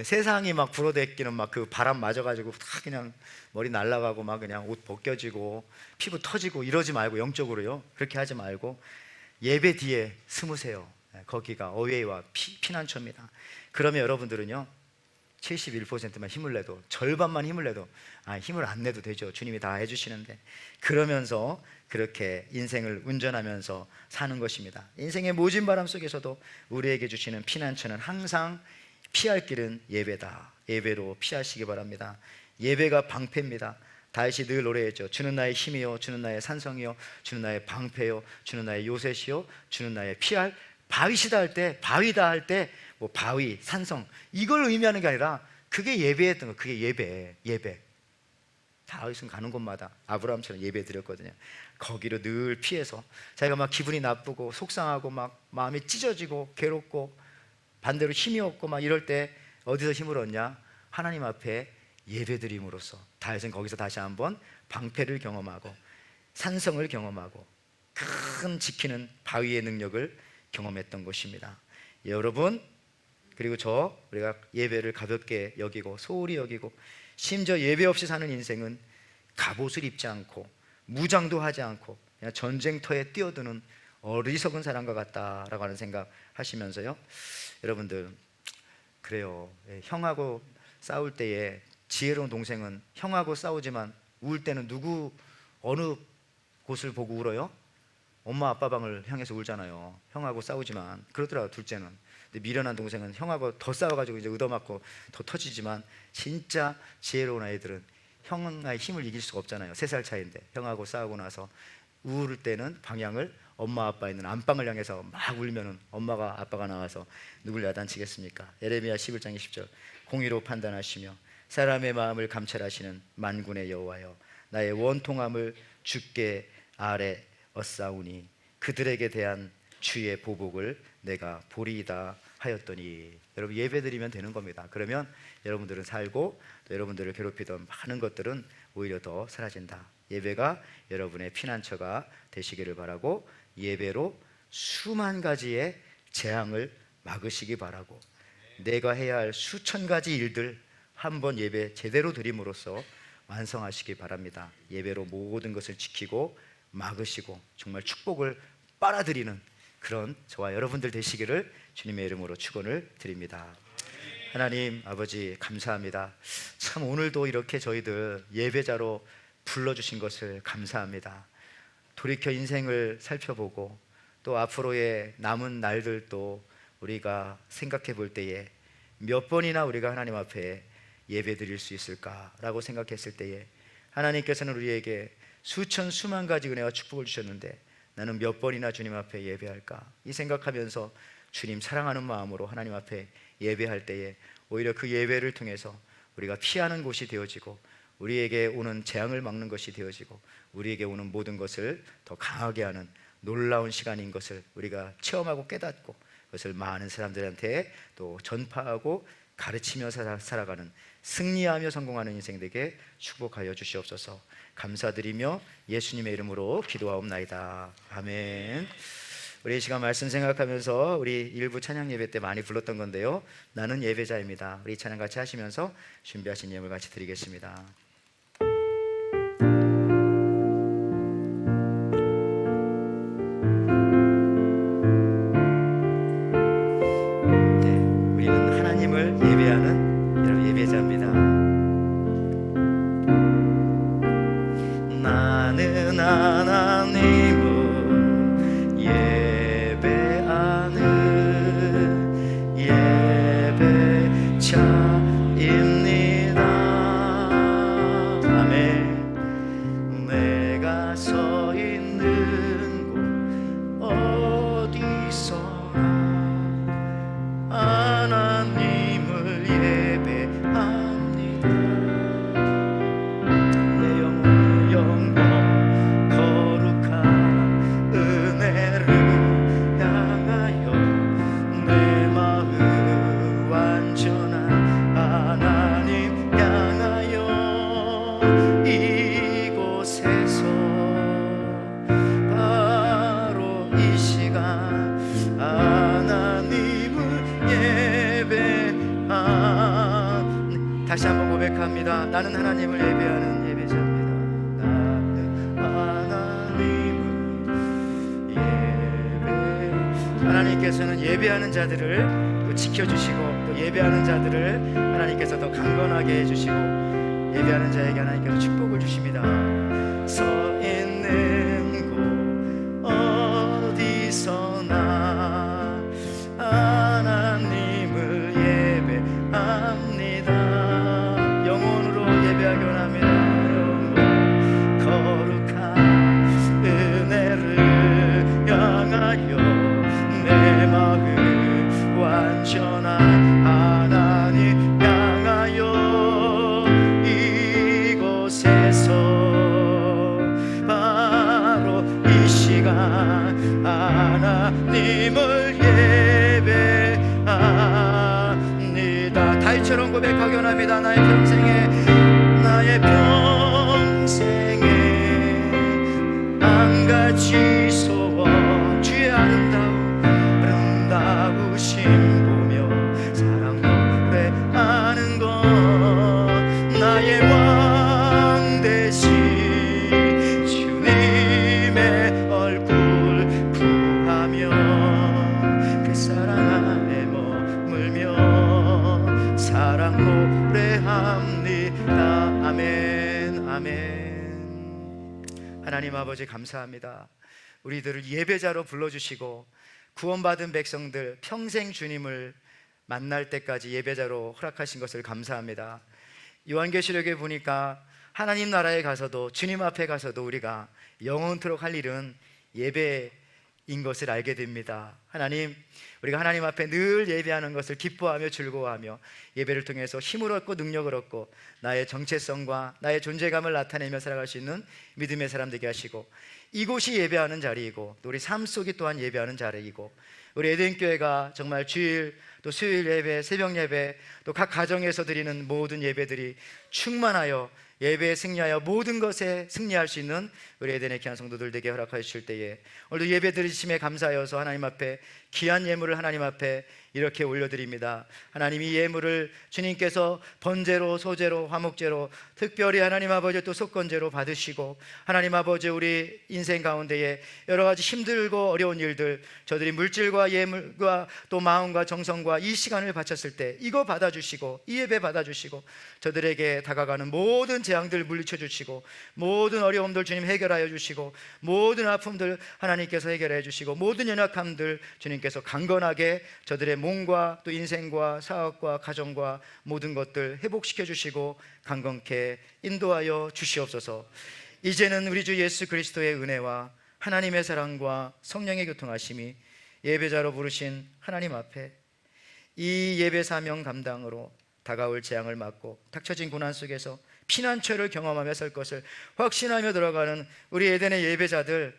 세상이 막 불어대끼는 막 그 바람 맞아가지고 다 그냥 머리 날아가고 막 그냥 옷 벗겨지고 피부 터지고 이러지 말고, 영적으로요 그렇게 하지 말고 예배 뒤에 숨으세요. 거기가 어웨이와 피난처입니다. 그러면 여러분들은요 71%만 힘을 내도, 절반만 힘을 내도, 힘을 안 내도 되죠. 주님이 다 해주시는데, 그러면서 그렇게 인생을 운전하면서 사는 것입니다. 인생의 모진 바람 속에서도 우리에게 주시는 피난처는 항상 피할 길은 예배다. 예배로 피하시기 바랍니다. 예배가 방패입니다. 다윗이 늘 노래했죠. 주는 나의 힘이요, 주는 나의 산성이요, 주는 나의 방패요, 주는 나의 요새시요, 주는 나의 피할 바위시다 할 때, 바위다 할 때 뭐 바위, 산성, 이걸 의미하는 게 아니라 그게 예배였던 거. 그게 예배. 다윗은 가는 곳마다 아브라함처럼 예배 드렸거든요. 거기로 늘 피해서 자기가 막 기분이 나쁘고 속상하고 막 마음이 찢어지고 괴롭고 반대로 힘이 없고 막 이럴 때 어디서 힘을 얻냐? 하나님 앞에 예배드림으로써 다윗은 거기서 다시 한번 방패를 경험하고 산성을 경험하고 큰 지키는 바위의 능력을 경험했던 것입니다. 여러분, 그리고 우리가 예배를 가볍게 여기고 소홀히 여기고 심지어 예배 없이 사는 인생은 갑옷을 입지 않고 무장도 하지 않고 그냥 전쟁터에 뛰어드는 어리석은 사람과 같다라고 하는 생각 하시면서요, 여러분들 그래요. 형하고 싸울 때에 지혜로운 동생은 형하고 싸우지만 울 때는 어느 곳을 보고 울어요? 엄마 아빠 방을 향해서 울잖아요. 형하고 싸우지만. 그러더라고요, 둘째는. 근데 미련한 동생은 형하고 더 싸워가지고 이제 얻어맞고 더 터지지만, 진짜 지혜로운 아이들은 형의 힘을 이길 수가 없잖아요. 3살 차이인데 형하고 싸우고 나서 울 때는 방향을 엄마 아빠 있는 안방을 향해서 막 울면은 엄마가 아빠가 나와서 누굴 야단치겠습니까? 에레미야 11장 20절, 공의로 판단하시며 사람의 마음을 감찰하시는 만군의 여호와여, 나의 원통함을 주께 아뢰었사오니 그들에게 대한 주의 보복을 내가 보리이다 하였더니. 여러분, 예배드리면 되는 겁니다. 그러면 여러분들은 살고 또 여러분들을 괴롭히던 많은 것들은 오히려 더 사라진다. 예배가 여러분의 피난처가 되시기를 바라고, 예배로 수만 가지의 재앙을 막으시기 바라고, 내가 해야 할 수천 가지 일들 한번 예배 제대로 드림으로써 완성하시기 바랍니다. 예배로 모든 것을 지키고 막으시고 정말 축복을 빨아들이는 그런 저와 여러분들 되시기를 주님의 이름으로 축원을 드립니다. 하나님 아버지, 감사합니다. 참 오늘도 이렇게 저희들 예배자로 불러주신 것을 감사합니다. 돌이켜 인생을 살펴보고 또 앞으로의 남은 날들도 우리가 생각해 볼 때에 몇 번이나 우리가 하나님 앞에 예배 드릴 수 있을까라고 생각했을 때에 하나님께서는 우리에게 수천 수만 가지 은혜와 축복을 주셨는데 나는 몇 번이나 주님 앞에 예배할까? 이 생각하면서 주님 사랑하는 마음으로 하나님 앞에 예배할 때에 오히려 그 예배를 통해서 우리가 피하는 곳이 되어지고 우리에게 오는 재앙을 막는 것이 되어지고 우리에게 오는 모든 것을 더 강하게 하는 놀라운 시간인 것을 우리가 체험하고 깨닫고 그것을 많은 사람들한테 또 전파하고 가르치며 살아가는, 승리하며 성공하는 인생 되게 축복하여 주시옵소서. 감사드리며 예수님의 이름으로 기도하옵나이다. 아멘. 우리 이 시간 말씀 생각하면서 우리 일부 찬양 예배 때 많이 불렀던 건데요, 나는 예배자입니다. 우리 찬양 같이 하시면서 준비하신 예물 같이 드리겠습니다. 네, 우리는 하나님을 예배하는 여러분 예배자입니다. 나는 하나님을 예배하는 예배자입니다. 아멘. 내가 서 있는 곳 어디서나 하나님을 예배합니다. 내 영혼 거룩한 은혜를 향하여 내 마음 완전한 하나님 향하여 이곳에서 바로 이 시간 하나님을 예배하. 다시 한번 고백합니다. 나는 하나님을 예배하는 예배자입니다. 나는 하나님을 예배. 하나님께서는 예배하는 자들을 또 지켜주시고, 또 예배하는 자들을 하나님께서 더 강건하게 해주시고, 예배하는 자에게 하나님께서 축복을 주십니다. 서 있는 곳 어디서나 하나님을 예배합니다. 영혼으로 예배하기 원합니다. 영혼 거룩한 은혜를 향하여 내 마음 완전한 하나님 향하여 이곳에서 바로 이 시간 하나님을 예배합니다. 다윗처럼 고백하기 원합니다. 나의 평생에 한 가지 소원, 주의 아름다우신 보며 사랑 노래하는 것, 나의 왕 대신 주님의 얼굴 구하며 그 사랑 안에 머물며 사랑 노래합니다. 아멘. 아멘. 하나님 아버지 감사합니다. 우리들을 예배자로 불러주시고 구원받은 백성들 평생 주님을 만날 때까지 예배자로 허락하신 것을 감사합니다. 요한계시록에 보니까 하나님 나라에 가서도, 주님 앞에 가서도 우리가 영원토록 할 일은 예배인 것을 알게 됩니다. 하나님, 우리가 하나님 앞에 늘 예배하는 것을 기뻐하며 즐거워하며 예배를 통해서 힘을 얻고 능력을 얻고 나의 정체성과 나의 존재감을 나타내며 살아갈 수 있는 믿음의 사람 되게 하시고, 이곳이 예배하는 자리이고 또 우리 삶 속이 또한 예배하는 자리이고, 우리 에덴교회가 정말 주일 또 수요일 예배, 새벽 예배, 또 각 가정에서 드리는 모든 예배들이 충만하여 예배에 승리하여 모든 것에 승리할 수 있는 우리 에덴의 귀한 성도들 되게 허락하여 주실 때에, 오늘도 예배 드리심에 감사하여서 하나님 앞에 귀한 예물을 하나님 앞에 이렇게 올려드립니다. 하나님, 이 예물을 주님께서 번제로, 소제로, 화목제로, 특별히 하나님 아버지 또 속건제로 받으시고, 하나님 아버지 우리 인생 가운데에 여러 가지 힘들고 어려운 일들, 저들이 물질과 예물과 또 마음과 정성과 이 시간을 바쳤을 때 이거 받아주시고, 이 예배 받아주시고, 저들에게 다가가는 모든 재앙들 물리쳐 주시고, 모든 어려움들 주님 해결하여 주시고, 모든 아픔들 하나님께서 해결해 주시고, 모든 연약함들 주님께서 강건하게 저들의 몸과 또 인생과 사업과 가정과 모든 것들 회복시켜 주시고 강건케 인도하여 주시옵소서. 이제는 우리 주 예수 그리스도의 은혜와 하나님의 사랑과 성령의 교통하심이 예배자로 부르신 하나님 앞에 이 예배 사명 감당으로 다가올 재앙을 막고 닥쳐진 고난 속에서 피난처를 경험하며 살 것을 확신하며 들어가는 우리 에덴의 예배자들,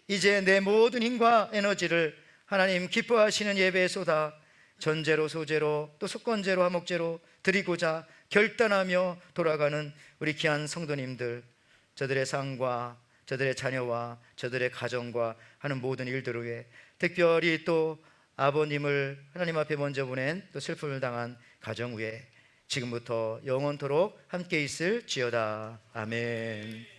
이제 내 모든 힘과 에너지를 하나님 기뻐하시는 예배에 쏟아 전제로 소제로 또 속건제로 화목제로 드리고자 결단하며 돌아가는 우리 귀한 성도님들, 저들의 삶과 저들의 자녀와 저들의 가정과 하는 모든 일들을 위해, 특별히 또 아버님을 하나님 앞에 먼저 보낸 또 슬픔을 당한 가정 위에 지금부터 영원토록 함께 있을지어다. 아멘.